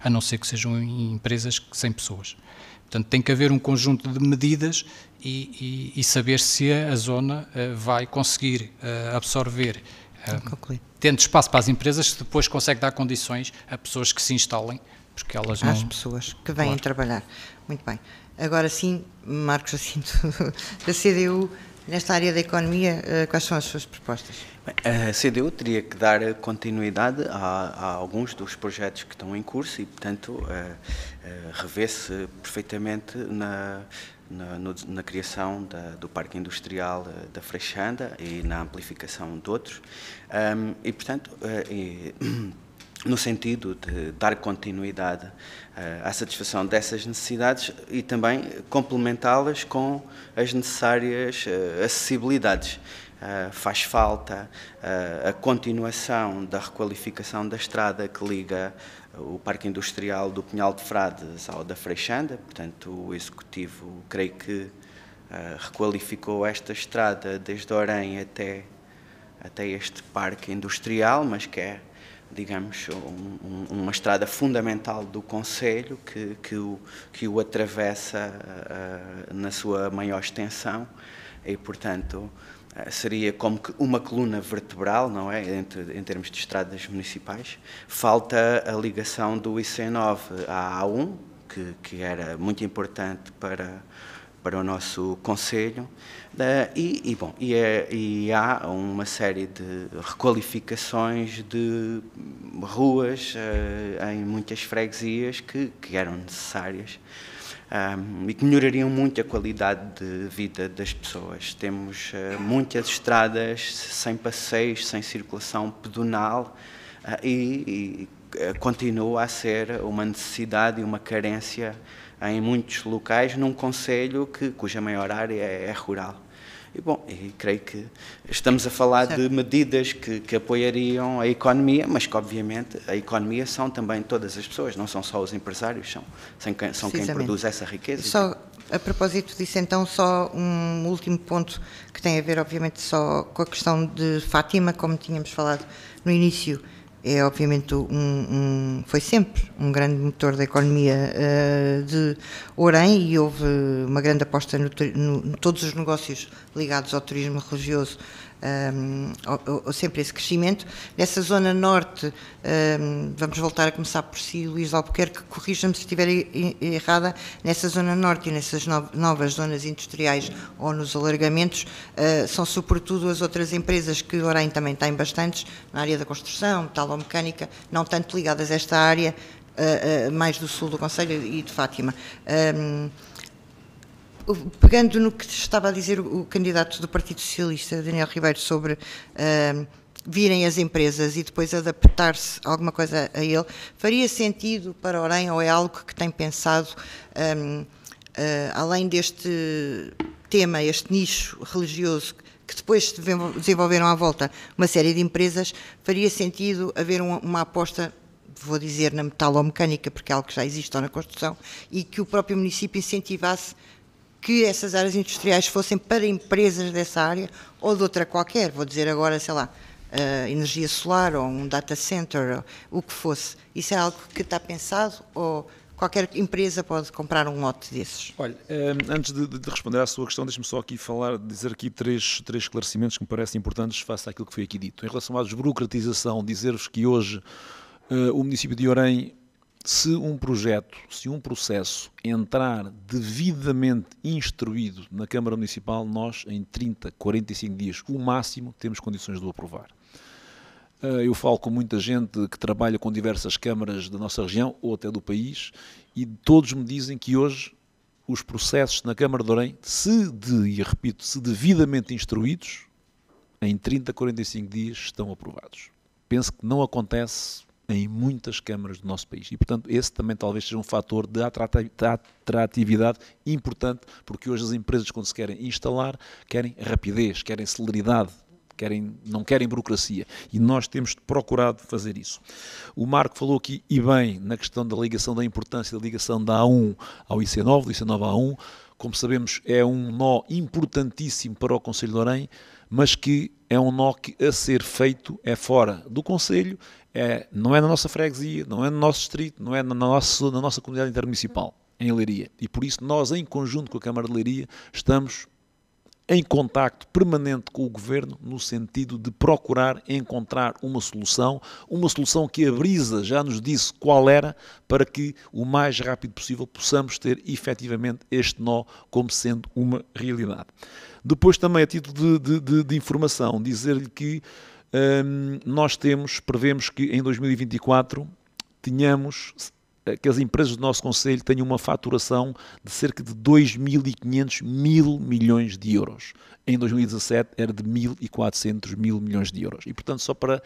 a não ser que sejam empresas sem pessoas. Portanto, tem que haver um conjunto de medidas e saber se a zona vai conseguir absorver, tendo espaço para as empresas, se depois consegue dar condições a pessoas que se instalem, porque elas não... Às pessoas que vêm trabalhar. Muito bem. Agora sim, Marcos Jacinto, da CDU, nesta área da economia, quais são as suas propostas? A CDU teria que dar continuidade a alguns dos projetos que estão em curso e, portanto, revê-se perfeitamente na criação do Parque Industrial da Freixanda e na amplificação de outros. E, portanto, no sentido de dar continuidade à satisfação dessas necessidades e também complementá-las com as necessárias acessibilidades. Faz falta a continuação da requalificação da estrada que liga o Parque Industrial do Pinhal de Frades ao da Freixanda, portanto o Executivo, creio que requalificou esta estrada desde Orem até este Parque Industrial, mas que é, digamos, uma estrada fundamental do concelho que o atravessa na sua maior extensão e, portanto, seria como que uma coluna vertebral, não é, em termos de estradas municipais. Falta a ligação do IC9 à A1, que era muito importante para o nosso concelho, e há uma série de requalificações de ruas em muitas freguesias que eram necessárias e que melhorariam muito a qualidade de vida das pessoas. Temos muitas estradas sem passeios, sem circulação pedonal, e continua a ser uma necessidade e uma carência em muitos locais num concelho cuja maior área é rural. E, bom, e creio que estamos a falar de medidas que apoiariam a economia, mas que, obviamente, a economia são também todas as pessoas, não são só os empresários, são quem produz essa riqueza. Só a propósito disso, então, só um último ponto que tem a ver, obviamente, só com a questão de Fátima, como tínhamos falado no início. É, obviamente, foi sempre um grande motor da economia de Orem, e houve uma grande aposta no todos os negócios ligados ao turismo religioso, sempre esse crescimento. Nessa zona norte, vamos voltar a começar por si, Luís Albuquerque, corrija-me se estiver errada, nessa zona norte e nessas novas zonas industriais ou nos alargamentos, são sobretudo as outras empresas que Orem também tem bastantes, na área da construção, metalomecânica, não tanto ligadas a esta área, mais do sul do concelho e de Fátima. Pegando no que estava a dizer o candidato do Partido Socialista, Daniel Ribeiro, sobre virem as empresas e depois adaptar-se alguma coisa a ele, faria sentido para Orem, ou é algo que tem pensado, além deste tema, este nicho religioso, que depois desenvolveram à volta uma série de empresas, faria sentido haver uma aposta, vou dizer, na metalomecânica, porque é algo que já existe, ou na construção, e que o próprio município incentivasse que essas áreas industriais fossem para empresas dessa área ou de outra qualquer, vou dizer agora, sei lá, energia solar ou um data center, ou o que fosse. Isso é algo que está pensado ou qualquer empresa pode comprar um lote desses? Olha, antes de responder à sua questão, deixe-me só aqui dizer aqui três esclarecimentos que me parecem importantes face àquilo que foi aqui dito. Em relação à desburocratização, dizer-vos que hoje o município de Orem, se um processo entrar devidamente instruído na Câmara Municipal, nós em 30, 45 dias, o máximo, temos condições de o aprovar. Eu falo com muita gente que trabalha com diversas câmaras da nossa região, ou até do país, e todos me dizem que hoje os processos na Câmara de Orem, se devidamente instruídos, em 30, 45 dias estão aprovados. Penso que não acontece em muitas câmaras do nosso país. E, portanto, esse também talvez seja um fator de atratividade importante, porque hoje as empresas, quando se querem instalar, querem rapidez, querem celeridade, não querem burocracia. E nós temos procurado fazer isso. O Marco falou aqui, e bem, na questão da ligação, da importância da ligação da A1 ao IC9, do IC9 à A1. Como sabemos, é um nó importantíssimo para o Concelho de Orem, mas que é um nó que, a ser feito, é fora do Concelho, não é na nossa freguesia, não é no nosso distrito, não é na nossa comunidade intermunicipal, em Leiria. E por isso nós, em conjunto com a Câmara de Leiria, estamos em contacto permanente com o Governo, no sentido de procurar encontrar uma solução que a Brisa já nos disse qual era, para que o mais rápido possível possamos ter efetivamente este nó como sendo uma realidade. Depois também, a título de informação, dizer-lhe que nós prevemos que em 2024 que as empresas do nosso Concelho tenham uma faturação de cerca de 2.500 mil milhões de euros. Em 2017 era de 1.400 mil milhões de euros. E, portanto, só para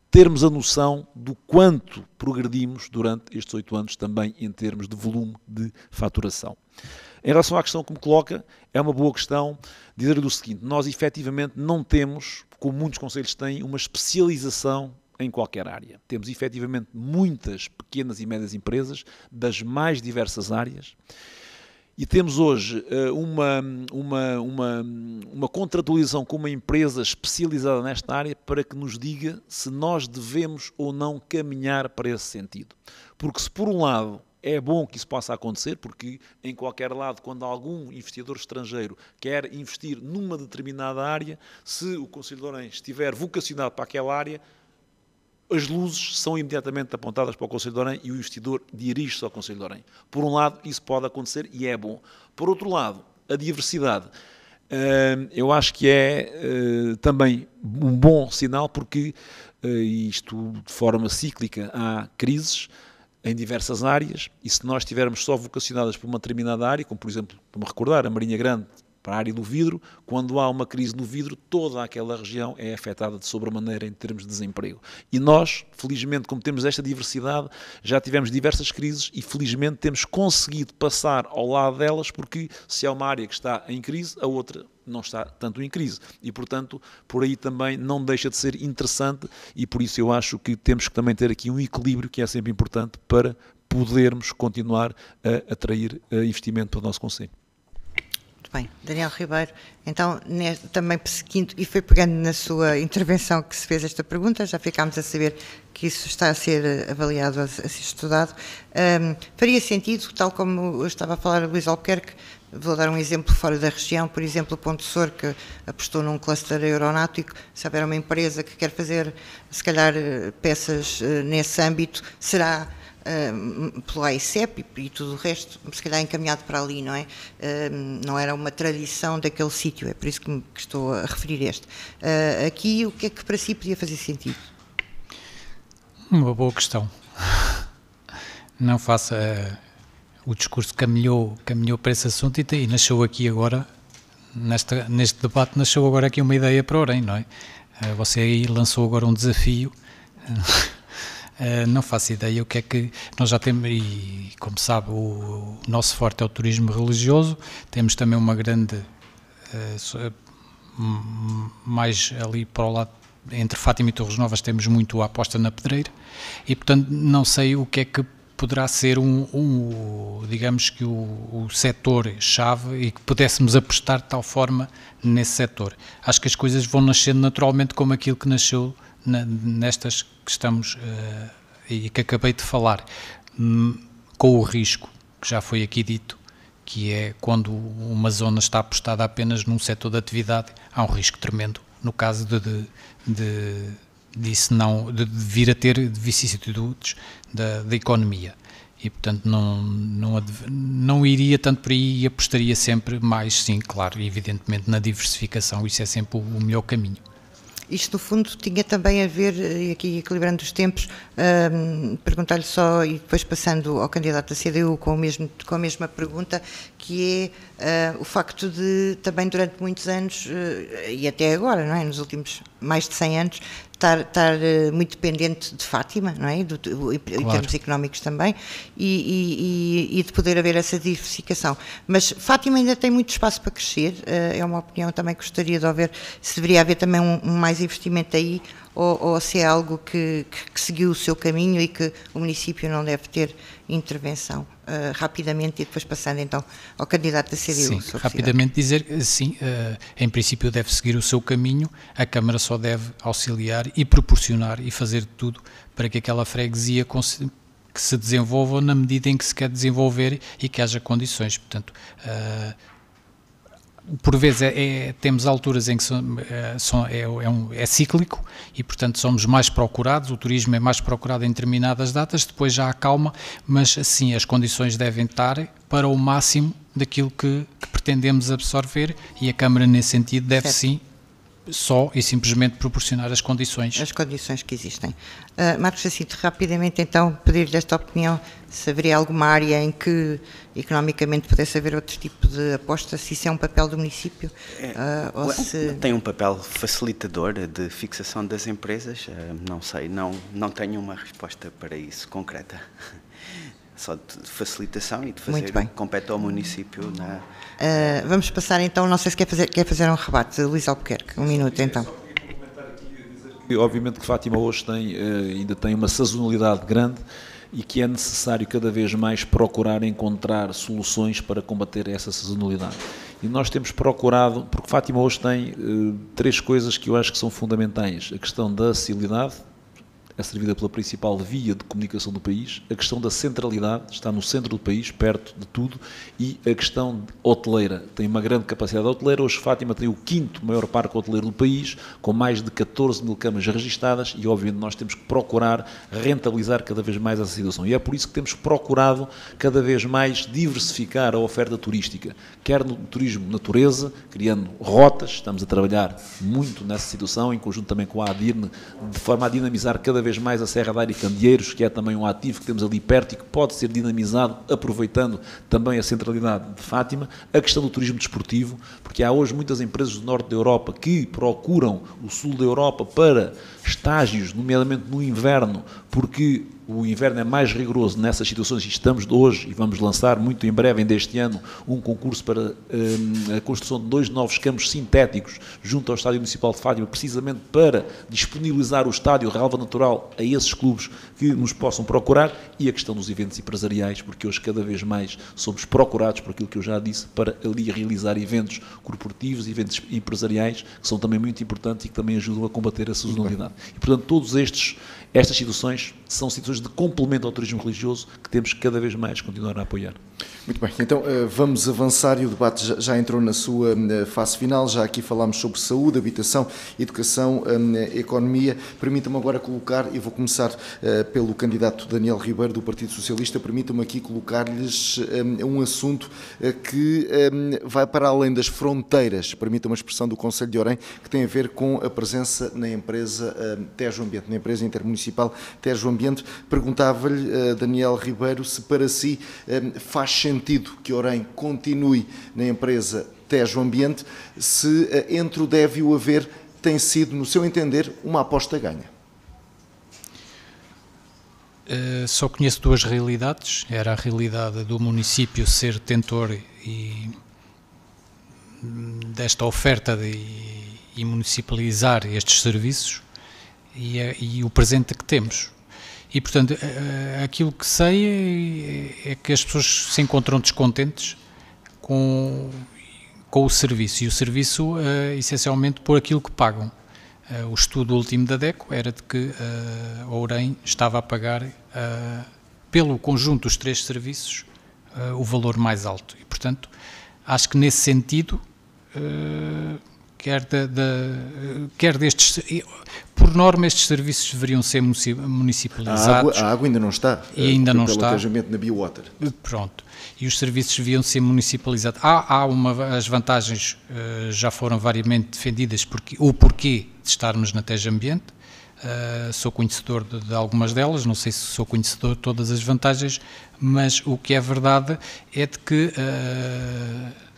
termos a noção do quanto progredimos durante estes 8 anos também em termos de volume de faturação. Em relação à questão que me coloca, é uma boa questão dizer-lhe o seguinte: nós efetivamente não temos, como muitos concelhos têm, uma especialização em qualquer área. Temos efetivamente muitas pequenas e médias empresas das mais diversas áreas e temos hoje uma contratualização com uma empresa especializada nesta área para que nos diga se nós devemos ou não caminhar para esse sentido. Porque se por um lado é bom que isso possa acontecer, porque em qualquer lado, quando algum investidor estrangeiro quer investir numa determinada área, se o Concelho de Orem estiver vocacionado para aquela área, as luzes são imediatamente apontadas para o Concelho de Orem e o investidor dirige-se ao Concelho de Orem. Por um lado, isso pode acontecer e é bom. Por outro lado, a diversidade. Eu acho que é também um bom sinal, porque isto de forma cíclica há crises em diversas áreas, e se nós estivermos só vocacionadas por uma determinada área, como por exemplo, para me recordar, a Marinha Grande para a área do vidro. Quando há uma crise no vidro, toda aquela região é afetada de sobremaneira em termos de desemprego. E nós, felizmente, como temos esta diversidade, já tivemos diversas crises e felizmente temos conseguido passar ao lado delas, porque se há uma área que está em crise, a outra não está tanto em crise. E, portanto, por aí também não deixa de ser interessante e por isso eu acho que temos que também ter aqui um equilíbrio que é sempre importante para podermos continuar a atrair investimento para o nosso concelho. Muito bem. Daniel Ribeiro, então, também seguindo, e foi pegando na sua intervenção que se fez esta pergunta, já ficámos a saber que isso está a ser avaliado, a ser estudado. Faria sentido, tal como eu estava a falar a Luís Albuquerque, vou dar um exemplo fora da região, por exemplo, o Ponte Sor, que apostou num cluster aeronáutico. Se houver uma empresa que quer fazer, se calhar, peças nesse âmbito, será pelo AICEP e tudo o resto, se calhar encaminhado para ali, não é? Não era uma tradição daquele sítio, é por isso que estou a referir este. Aqui, o que é que para si podia fazer sentido? Uma boa questão. Não faça... O discurso caminhou para esse assunto e nasceu aqui agora, neste debate, nasceu agora aqui uma ideia para Orem, não é? Você aí lançou agora um desafio, não faço ideia o que é que nós já temos, e como sabe, o nosso forte é o turismo religioso, temos também uma grande, mais ali para o lado, entre Fátima e Torres Novas temos muito a aposta na pedreira, e portanto não sei o que é que poderá ser digamos que o setor-chave e que pudéssemos apostar de tal forma nesse setor. Acho que as coisas vão nascendo naturalmente como aquilo que nasceu nestas que estamos e que acabei de falar, com o risco que já foi aqui dito, que é quando uma zona está apostada apenas num setor de atividade, há um risco tremendo no caso de vir a ter vicissitudes da economia e portanto não iria tanto por aí e apostaria sempre mais, sim, claro, evidentemente na diversificação, isso é sempre o melhor caminho. Isto, no fundo, tinha também a ver, e aqui equilibrando os tempos, perguntar-lhe só, e depois passando ao candidato da CDU com a mesma pergunta, que é o facto de, também durante muitos anos, e até agora, não é, nos últimos mais de 100 anos, estar muito dependente de Fátima, não é? Em termos económicos também, e de poder haver essa diversificação. Mas Fátima ainda tem muito espaço para crescer, é uma opinião também que gostaria de ouvir, se deveria haver também um mais investimento aí, ou se é algo que seguiu o seu caminho e que o município não deve ter intervenção. Rapidamente, e depois passando então ao candidato da CDU. Sim, rapidamente dizer, sim, em princípio deve seguir o seu caminho, a Câmara só deve auxiliar e proporcionar e fazer tudo para que aquela freguesia que se desenvolva na medida em que se quer desenvolver e que haja condições, portanto... por vezes temos alturas em que é cíclico e, portanto, somos mais procurados, o turismo é mais procurado em determinadas datas, depois já acalma, mas, sim, as condições devem estar para o máximo daquilo que pretendemos absorver e a Câmara, nesse sentido, deve, sim, só e simplesmente proporcionar as condições. As condições que existem. Marcos Jacinto, rapidamente então, pedir-lhe esta opinião, se haveria alguma área em que economicamente pudesse haver outro tipo de aposta, se isso é um papel do município? Tem um papel facilitador de fixação das empresas, não sei, não tenho uma resposta para isso concreta. Só de facilitação e de fazer o que compete ao município. Vamos passar então, não sei se quer fazer um rebate, Luís Albuquerque, um minuto então. Obviamente que Fátima hoje ainda tem uma sazonalidade grande e que é necessário cada vez mais procurar encontrar soluções para combater essa sazonalidade. E nós temos procurado, porque Fátima hoje tem 3 coisas que eu acho que são fundamentais. A questão da acessibilidade, é servida pela principal via de comunicação do país, a questão da centralidade, está no centro do país, perto de tudo, e a questão hoteleira, tem uma grande capacidade hoteleira. Hoje Fátima tem o 5º maior parque hoteleiro do país, com mais de 14 mil camas registadas, e obviamente nós temos que procurar rentabilizar cada vez mais essa situação, e é por isso que temos procurado cada vez mais diversificar a oferta turística, quer no turismo natureza, criando rotas, estamos a trabalhar muito nessa situação, em conjunto também com a ADIRN, de forma a dinamizar cada vez mais a Serra da Área Candeeiros, que é também um ativo que temos ali perto e que pode ser dinamizado, aproveitando também a centralidade de Fátima. A questão do turismo desportivo, porque há hoje muitas empresas do norte da Europa que procuram o sul da Europa para estágios, nomeadamente no inverno, porque o inverno é mais rigoroso nessas situações e estamos hoje, e vamos lançar muito em breve, ainda este ano, um concurso para a construção de 2 novos campos sintéticos junto ao Estádio Municipal de Fátima, precisamente para disponibilizar o estádio relva natural a esses clubes que nos possam procurar, e a questão dos eventos empresariais, porque hoje cada vez mais somos procurados, por aquilo que eu já disse, para ali realizar eventos corporativos, eventos empresariais, que são também muito importantes e que também ajudam a combater a sazonalidade. E, portanto, estas situações são situações de complemento ao turismo religioso que temos que cada vez mais continuar a apoiar. Muito bem, então vamos avançar e o debate já entrou na sua fase final. Já aqui falámos sobre saúde, habitação, educação, economia. Permita-me agora colocar, e vou começar pelo candidato Daniel Ribeiro do Partido Socialista, permita-me aqui colocar-lhes um assunto que vai para além das fronteiras, permita-me a expressão do Conselho de Orem, que tem a ver com a presença na empresa Tejo Ambiente, na empresa intermunicipal Tejo Ambiente. Perguntava-lhe, Daniel Ribeiro, se para si faz sentido que Orem continue na empresa Tejo Ambiente, se entre o deve e o haver tem sido, no seu entender, uma aposta ganha. Só conheço 2 realidades. Era a realidade do município ser tentor desta oferta e municipalizar estes serviços e o presente que temos. E, portanto, aquilo que sei é que as pessoas se encontram descontentes com o serviço, e o serviço, essencialmente, por aquilo que pagam. O estudo último da DECO era de que a Orem estava a pagar, pelo conjunto dos 3 serviços, o valor mais alto. E, portanto, acho que nesse sentido, quer destes... Por norma, estes serviços deveriam ser municipalizados. A água ainda não está. E ainda não está. Pelo alojamento na Biowater. Pronto. E os serviços deviam ser municipalizados. As vantagens já foram variamente defendidas, o porquê de estarmos na Tejo Ambiente. Sou conhecedor de algumas delas, não sei se sou conhecedor de todas as vantagens, mas o que é verdade é de que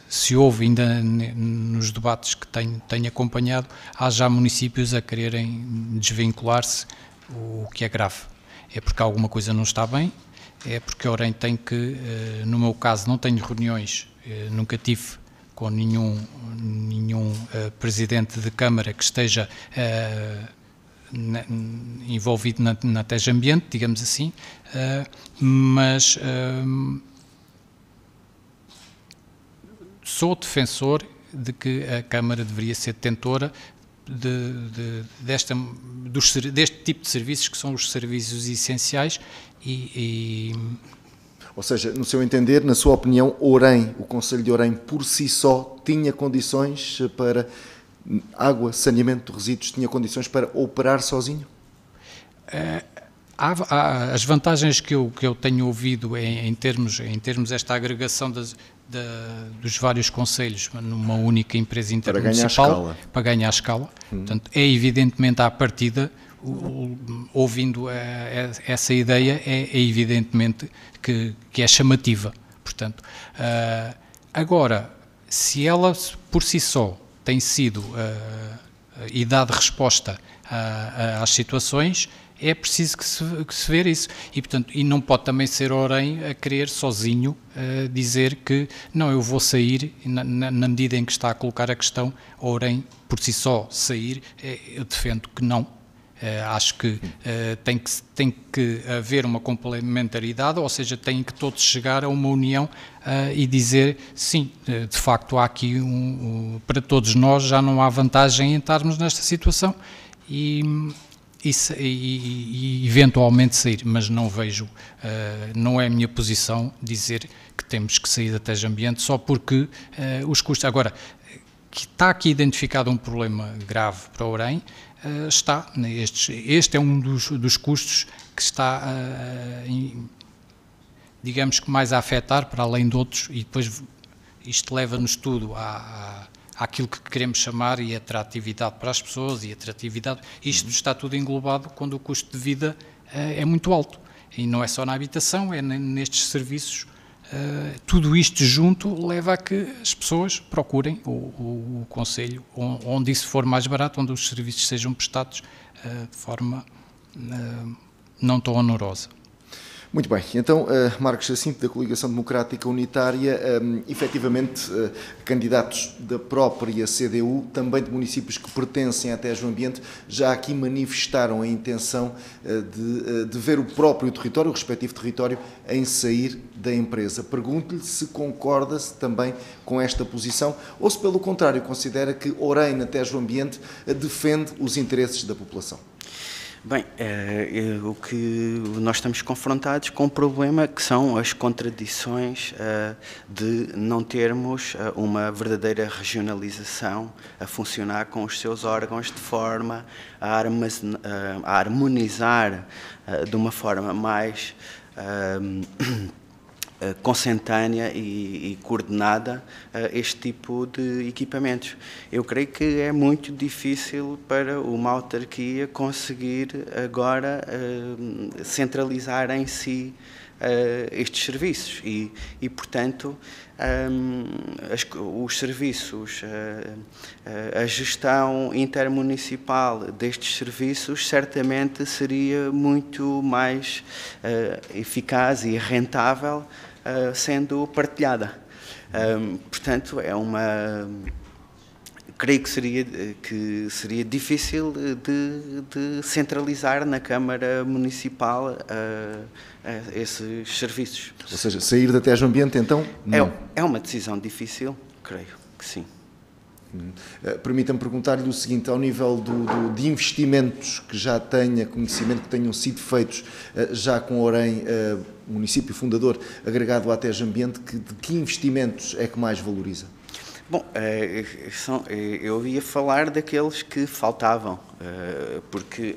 se houve ainda nos debates que tenho acompanhado, há já municípios a quererem desvincular-se, o que é grave. É porque alguma coisa não está bem, é porque a Orem tem que, no meu caso, não tenho reuniões, nunca tive com nenhum presidente de Câmara que esteja envolvido na Tejo Ambiente, digamos assim, mas sou defensor de que a Câmara deveria ser detentora deste tipo de serviços, que são os serviços essenciais Ou seja, no seu entender, na sua opinião, Orem, o Conselho de Orem por si só tinha condições para água, saneamento de resíduos, tinha condições para operar sozinho? As vantagens que eu tenho ouvido em termos desta agregação dos vários concelhos numa única empresa intermunicipal para ganhar escala. Portanto, é evidentemente à partida, ouvindo essa ideia, é evidentemente que é chamativa. Portanto, agora, se ela por si só tem sido e dado resposta às situações, é preciso que se ver isso. E, portanto, não pode também ser Orem a querer sozinho dizer que não, eu vou sair, na medida em que está a colocar a questão, Orem por si só sair, eu defendo que não. Acho que tem que haver uma complementaridade, ou seja, tem que todos chegar a uma união e dizer, sim, de facto há aqui, para todos nós já não há vantagem em estarmos nesta situação e eventualmente sair, mas não vejo, não é a minha posição dizer que temos que sair da Tejo Ambiente só porque os custos... Agora, que está aqui identificado um problema grave para Orem, está, este é um dos custos que está, digamos que mais a afetar, para além de outros, e depois isto leva-nos tudo àquilo que queremos chamar e atratividade para as pessoas e atratividade. Isto está tudo englobado quando o custo de vida é muito alto. E não é só na habitação, é nestes serviços. Tudo isto junto leva a que as pessoas procurem o concelho onde isso for mais barato, onde os serviços sejam prestados de forma não tão onerosa. Muito bem, então Marcos Jacinto, da Coligação Democrática Unitária, efetivamente candidatos da própria CDU, também de municípios que pertencem à Tejo Ambiente, já aqui manifestaram a intenção de ver o próprio território, o respectivo território, em sair da empresa. Pergunto-lhe se concorda -se também com esta posição ou se, pelo contrário, considera que Orem, na Tejo Ambiente, defende os interesses da população. Bem, o que nós estamos confrontados com um problema que são as contradições de não termos uma verdadeira regionalização a funcionar com os seus órgãos de forma a harmonizar de uma forma mais consentânea e coordenada este tipo de equipamentos. Eu creio que é muito difícil para uma autarquia conseguir agora centralizar em si estes serviços e portanto, os serviços, a gestão intermunicipal destes serviços certamente seria muito mais eficaz e rentável sendo partilhada. Portanto, creio que seria difícil de centralizar na Câmara Municipal esses serviços. Ou seja, sair da Tejo Ambiente, então, não. É uma decisão difícil, creio que sim. Permita-me perguntar-lhe o seguinte, ao nível de investimentos que já tenha conhecimento, que tenham sido feitos já com Orem, município fundador agregado à Tejo Ambiente, de que investimentos é que mais valoriza? Bom, eu ia falar daqueles que faltavam, porque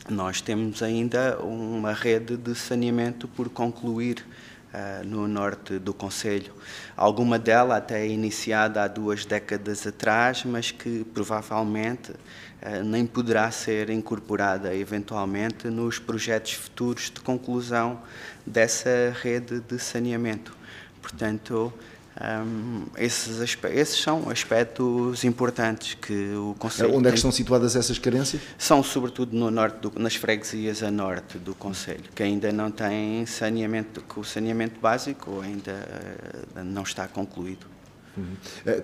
nós temos ainda uma rede de saneamento por concluir no norte do concelho. Alguma dela até iniciada há 2 décadas atrás, mas que provavelmente nem poderá ser incorporada eventualmente nos projetos futuros de conclusão dessa rede de saneamento. Portanto, esses são aspectos importantes que o concelho. Onde é que estão situadas essas carências? São sobretudo no norte, nas freguesias a norte do concelho, que ainda não têm saneamento, que o saneamento básico ainda não está concluído.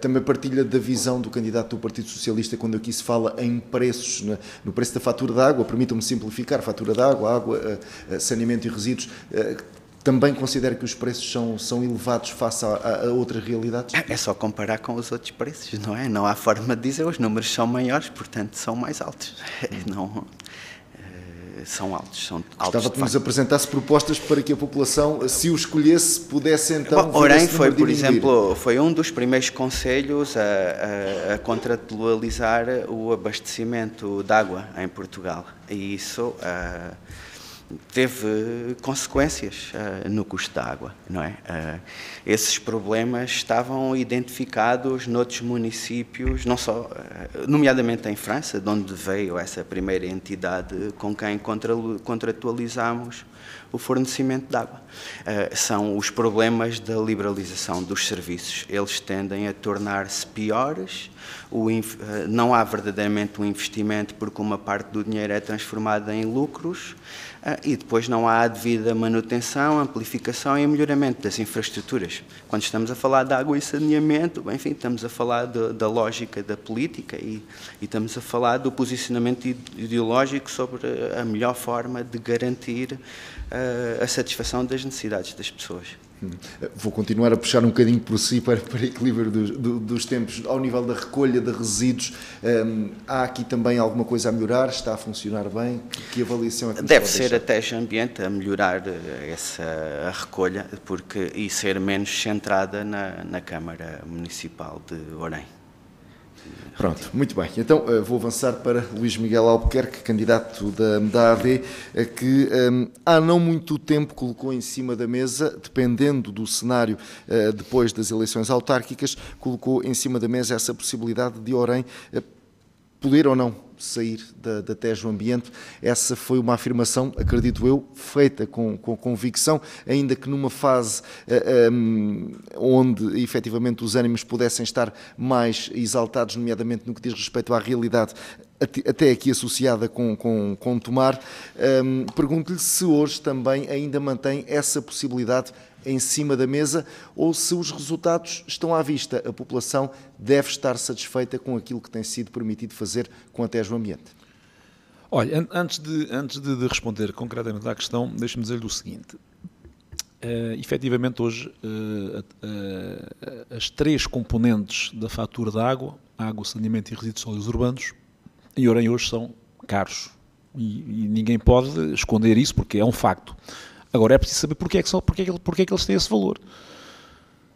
Também partilha da visão do candidato do Partido Socialista quando aqui se fala em preços, no preço da fatura da água, permitam-me simplificar, fatura da água, saneamento e resíduos. Também considera que os preços são elevados face a outras realidades? É só comparar com os outros preços, não é? Não há forma de dizer, os números são maiores, portanto são mais altos. Não, são altos, são altos. Gostava que nos apresentasse propostas para que a população, se o escolhesse, pudesse então... Orem foi, por exemplo, foi um dos primeiros concelhos a contratualizar o abastecimento de água em Portugal. E isso... teve consequências no custo da água, não é? Esses problemas estavam identificados noutros municípios, não só, nomeadamente em França, de onde veio essa primeira entidade com quem contratualizamos o fornecimento de água. São os problemas da liberalização dos serviços. Eles tendem a tornar-se piores, não há verdadeiramente um investimento porque uma parte do dinheiro é transformada em lucros e depois não há a devida manutenção, amplificação e melhoramento das infraestruturas. Quando estamos a falar de água e saneamento, enfim, estamos a falar da lógica da política e estamos a falar do posicionamento ideológico sobre a melhor forma de garantir a satisfação das necessidades das pessoas. Vou continuar a puxar um bocadinho por si para equilíbrio dos tempos. Ao nível da recolha de resíduos, há aqui também alguma coisa a melhorar? Está a funcionar bem? Que avaliação é que deve ser a Tejo Ambiente a melhorar a recolha e ser menos centrada na Câmara Municipal de Orem. Pronto, muito bem. Então vou avançar para Luís Miguel Albuquerque, candidato da AD, que há não muito tempo colocou em cima da mesa, dependendo do cenário depois das eleições autárquicas, colocou em cima da mesa essa possibilidade de Orem poder ou não sair da Tejo Ambiente. Essa foi uma afirmação, acredito eu, feita com convicção, ainda que numa fase onde efetivamente os ânimos pudessem estar mais exaltados, nomeadamente no que diz respeito à realidade até aqui associada com Tomar. Pergunto-lhe se hoje também ainda mantém essa possibilidade em cima da mesa ou se os resultados estão à vista. A população deve estar satisfeita com aquilo que tem sido permitido fazer com a Tejo Ambiente. Olha, antes de responder concretamente à questão, deixe-me dizer-lhe o seguinte. Efetivamente hoje as três componentes da fatura da água, saneamento e resíduos sólidos urbanos, em Orem hoje são caros. E ninguém pode esconder isso porque é um facto. Agora é preciso saber porque é que eles têm esse valor.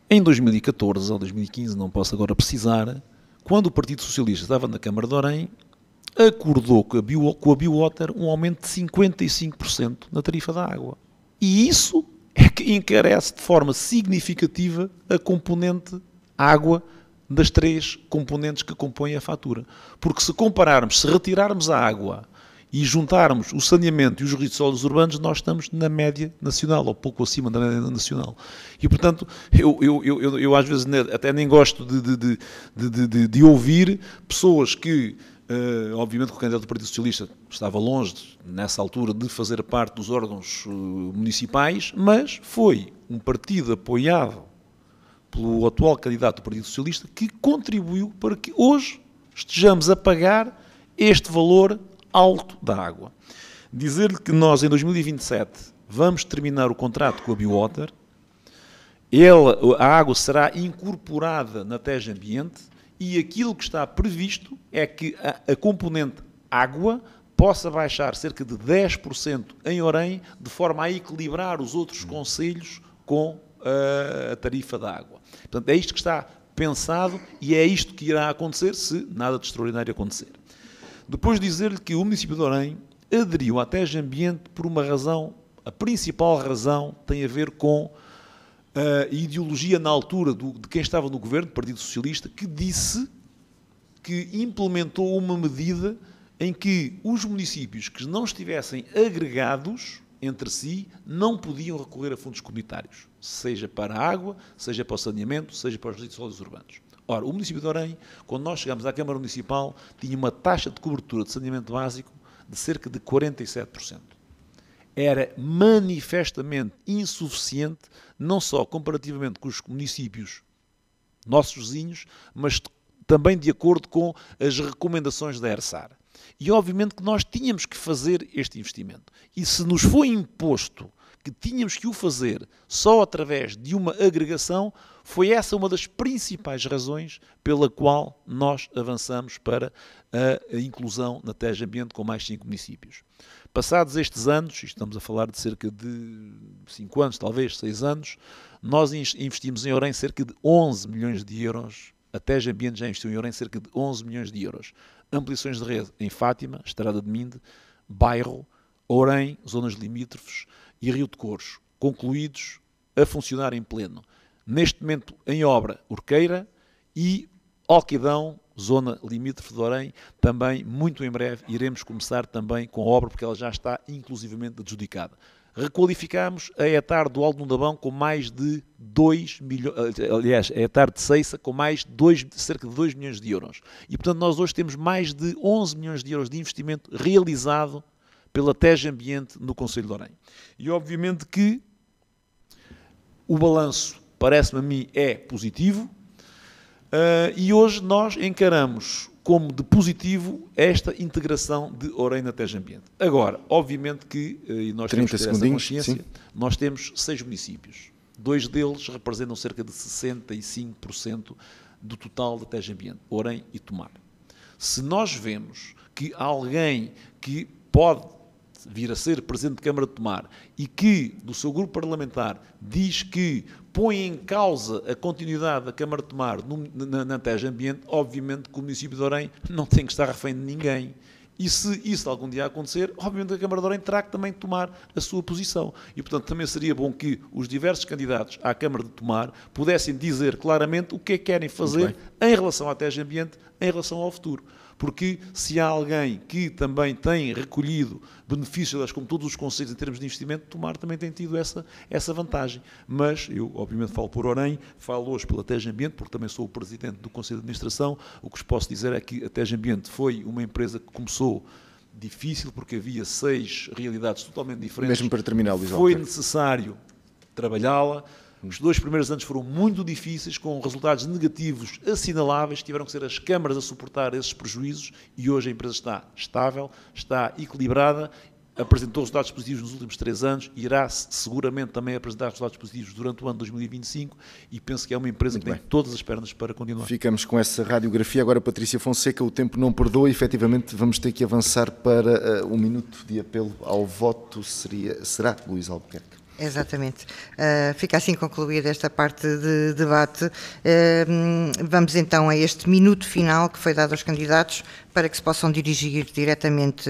Em 2014 ou 2015, não posso agora precisar, quando o Partido Socialista estava na Câmara de Orem, acordou com a Biowater um aumento de 55% na tarifa da água. E isso é que encarece de forma significativa a componente água das três componentes que compõem a fatura. Porque se compararmos, se retirarmos a água e juntarmos o saneamento e os resíduos sólidos urbanos, nós estamos na média nacional, ou pouco acima da média nacional. E, portanto, eu às vezes até nem gosto de ouvir pessoas que, obviamente que o candidato do Partido Socialista estava longe, nessa altura, de fazer parte dos órgãos municipais, mas foi um partido apoiado pelo atual candidato do Partido Socialista que contribuiu para que hoje estejamos a pagar este valor alto da água. Dizer-lhe que nós, em 2027, vamos terminar o contrato com a Biowater, a água será incorporada na Tejo Ambiente e aquilo que está previsto é que a componente água possa baixar cerca de 10% em Orem, de forma a equilibrar os outros concelhos com a tarifa da água. Portanto, é isto que está pensado e é isto que irá acontecer se nada de extraordinário acontecer. Depois dizer-lhe que o município de Orem aderiu à Tejo Ambiente por uma razão, a principal razão tem a ver com a ideologia na altura de quem estava no governo, do Partido Socialista, que disse que implementou uma medida em que os municípios que não estivessem agregados entre si não podiam recorrer a fundos comunitários, seja para a água, seja para o saneamento, seja para os resíduos sólidos urbanos. Ora, o município de Orem, quando nós chegámos à Câmara Municipal, tinha uma taxa de cobertura de saneamento básico de cerca de 47%. Era manifestamente insuficiente, não só comparativamente com os municípios nossos vizinhos, mas também de acordo com as recomendações da ERSAR. E obviamente que nós tínhamos que fazer este investimento. E se nos foi imposto que tínhamos que o fazer só através de uma agregação, foi essa uma das principais razões pela qual nós avançamos para a inclusão na Tejo Ambiente com mais 5 municípios. Passados estes anos, estamos a falar de cerca de 5 anos, talvez 6 anos, nós investimos em Orem cerca de 11 milhões de euros. A Tejo Ambiente já investiu em Orem cerca de 11 milhões de euros. Ampliações de rede em Fátima, Estrada de Minde, Bairro, Orem, zonas limítrofes e Rio de Couros, concluídos a funcionar em pleno. Neste momento em obra Urqueira e Alquidão, zona limítrofe de Orem, também muito em breve iremos começar também com a obra porque ela já está inclusivamente adjudicada. Requalificámos a hectare do Alto do Ondabão com mais de 2 milhões, aliás, a hectare de Ceiça com mais cerca de 2 milhões de euros. E portanto nós hoje temos mais de 11 milhões de euros de investimento realizado pela Tejo Ambiente no Concelho de Orem. E obviamente que o balanço, parece-me a mim, é positivo e hoje nós encaramos como de positivo esta integração de Orem na Tejo Ambiente. Agora, obviamente que, e nós temos que ter essa consciência, sim. Nós temos 6 municípios. 2 deles representam cerca de 65% do total da Tejo Ambiente, Orem e Tomar. Se nós vemos que alguém que pode vir a ser Presidente de Câmara de Tomar e que, do seu grupo parlamentar, diz que põe em causa a continuidade da Câmara de Tomar na TEJ Ambiente, obviamente que o município de Orem não tem que estar refém de ninguém. E se isso algum dia acontecer, obviamente a Câmara de Orem terá que também tomar a sua posição. E, portanto, também seria bom que os diversos candidatos à Câmara de Tomar pudessem dizer claramente o que é que querem fazer em relação à TEJ Ambiente, em relação ao futuro. Porque se há alguém que também tem recolhido benefícios, como todos os conselhos em termos de investimento, Tomar também tem tido essa vantagem. Mas eu, obviamente, falo por Orem, falo hoje pela TEJ Ambiente, porque também sou o Presidente do Conselho de Administração. O que vos posso dizer é que a TEJ Ambiente foi uma empresa que começou difícil, porque havia 6 realidades totalmente diferentes. Mesmo para terminar, Luís Foi Albuquerque, necessário trabalhá-la. Os 2 primeiros anos foram muito difíceis, com resultados negativos assinaláveis, tiveram que ser as câmaras a suportar esses prejuízos e hoje a empresa está estável, está equilibrada, apresentou resultados positivos nos últimos 3 anos e irá seguramente também apresentar resultados positivos durante o ano de 2025 e penso que é uma empresa que tem todas as pernas para continuar. Ficamos com essa radiografia. Agora, Patrícia Fonseca, o tempo não perdoa e efetivamente vamos ter que avançar para um minuto de apelo ao voto. Será Luís Albuquerque? Exatamente. Fica assim concluída esta parte de debate. Vamos então a este minuto final que foi dado aos candidatos para que se possam dirigir diretamente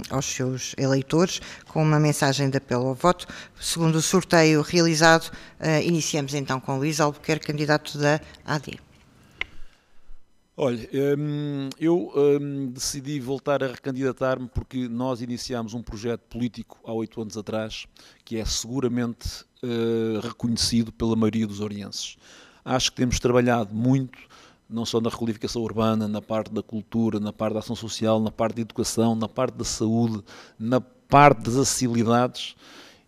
aos seus eleitores com uma mensagem de apelo ao voto. Segundo o sorteio realizado, iniciamos então com Luís Albuquerque, candidato da AD. Olha, eu decidi voltar a recandidatar-me porque nós iniciámos um projeto político há 8 anos atrás que é seguramente reconhecido pela maioria dos orienses. Acho que temos trabalhado muito, não só na requalificação urbana, na parte da cultura, na parte da ação social, na parte da educação, na parte da saúde, na parte das acessibilidades.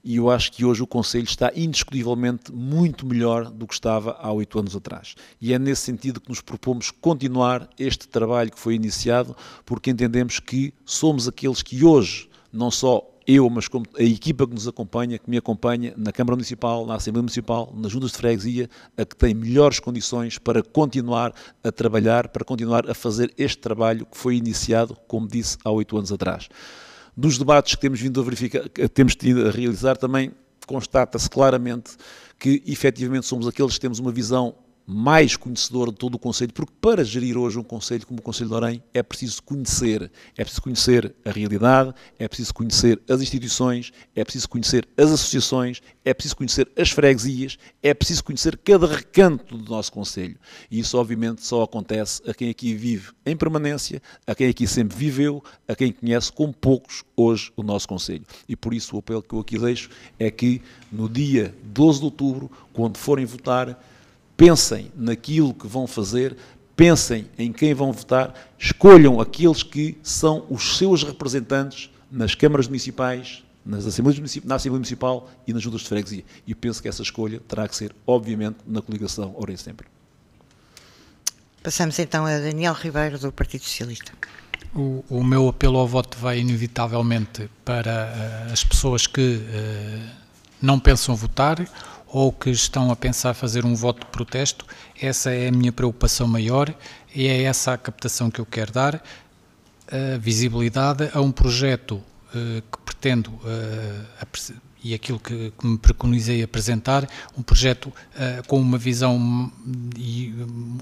E eu acho que hoje o Conselho está indiscutivelmente muito melhor do que estava há 8 anos atrás. E é nesse sentido que nos propomos continuar este trabalho que foi iniciado, porque entendemos que somos aqueles que hoje, não só eu, mas como a equipa que nos acompanha, que me acompanha na Câmara Municipal, na Assembleia Municipal, nas juntas de freguesia, a que tem melhores condições para continuar a trabalhar, para continuar a fazer este trabalho que foi iniciado, como disse, há 8 anos atrás. Dos debates que temos vindo a verificar, que temos tido a realizar, também constata-se claramente que, efetivamente, somos aqueles que temos uma visão mais conhecedora de todo o Conselho, porque para gerir hoje um Conselho como o Conselho de Orem é preciso conhecer a realidade, é preciso conhecer as instituições, é preciso conhecer as associações, é preciso conhecer as freguesias, é preciso conhecer cada recanto do nosso Conselho. E isso, obviamente, só acontece a quem aqui vive em permanência, a quem aqui sempre viveu, a quem conhece como poucos hoje o nosso Conselho. E por isso o apelo que eu aqui deixo é que no dia 12 de outubro, quando forem votar, pensem naquilo que vão fazer, pensem em quem vão votar, escolham aqueles que são os seus representantes nas câmaras municipais, na Assembleia Municipal e nas juntas de freguesia. E penso que essa escolha terá que ser, obviamente, na coligação Orem Sempre. Passamos então a Daniel Ribeiro, do Partido Socialista. O meu apelo ao voto vai inevitavelmente para as pessoas que não pensam votar ou que estão a pensar fazer um voto de protesto. Essa é a minha preocupação maior e é essa a captação que eu quero dar, a visibilidade a um projeto que pretendo, e aquilo que me preconizei apresentar, um projeto com uma visão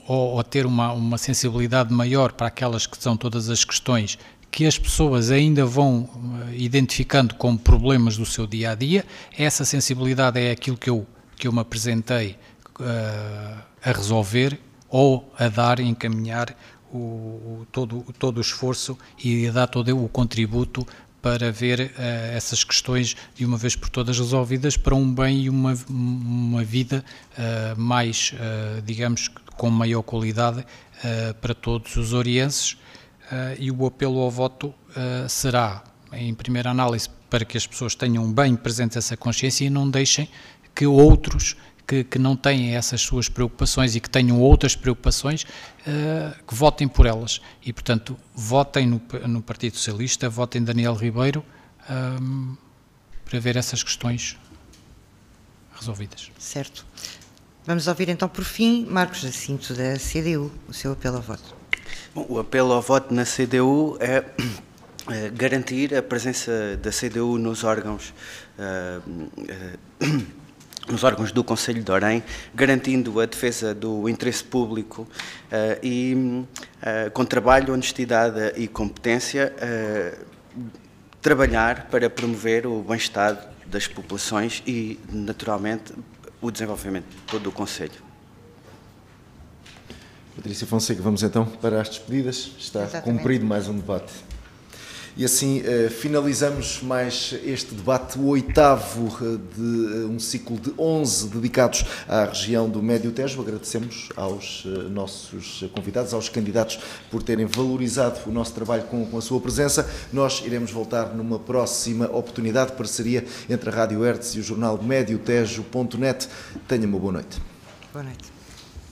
ou ter uma sensibilidade maior para aquelas que são todas as questões que as pessoas ainda vão identificando como problemas do seu dia-a-dia. Essa sensibilidade é aquilo que eu me apresentei a resolver ou a dar, encaminhar todo o esforço e a dar todo o contributo para ver essas questões de uma vez por todas resolvidas para um bem e uma vida mais, digamos, com maior qualidade para todos os orienses. E o apelo ao voto será, em primeira análise, para que as pessoas tenham bem presente essa consciência e não deixem que outros que não têm essas suas preocupações e que tenham outras preocupações, que votem por elas. E, portanto, votem no Partido Socialista, votem Daniel Ribeiro, para ver essas questões resolvidas. Certo. Vamos ouvir então, por fim, Marcos Jacinto, da CDU, o seu apelo ao voto. Bom, o apelo ao voto na CDU é garantir a presença da CDU nos órgãos do Concelho de Orém, garantindo a defesa do interesse público e, com trabalho, honestidade e competência, trabalhar para promover o bem-estar das populações e, naturalmente, o desenvolvimento de todo o Concelho. Patrícia Fonseca, vamos então para as despedidas. Está cumprido mais um debate. E assim finalizamos mais este debate, o 8º de um ciclo de 11 dedicados à região do Médio Tejo. Agradecemos aos nossos convidados, aos candidatos, por terem valorizado o nosso trabalho com a sua presença. Nós iremos voltar numa próxima oportunidade, parceria entre a Rádio Hertz e o jornal mediotejo.net. Tenha uma boa noite. Boa noite.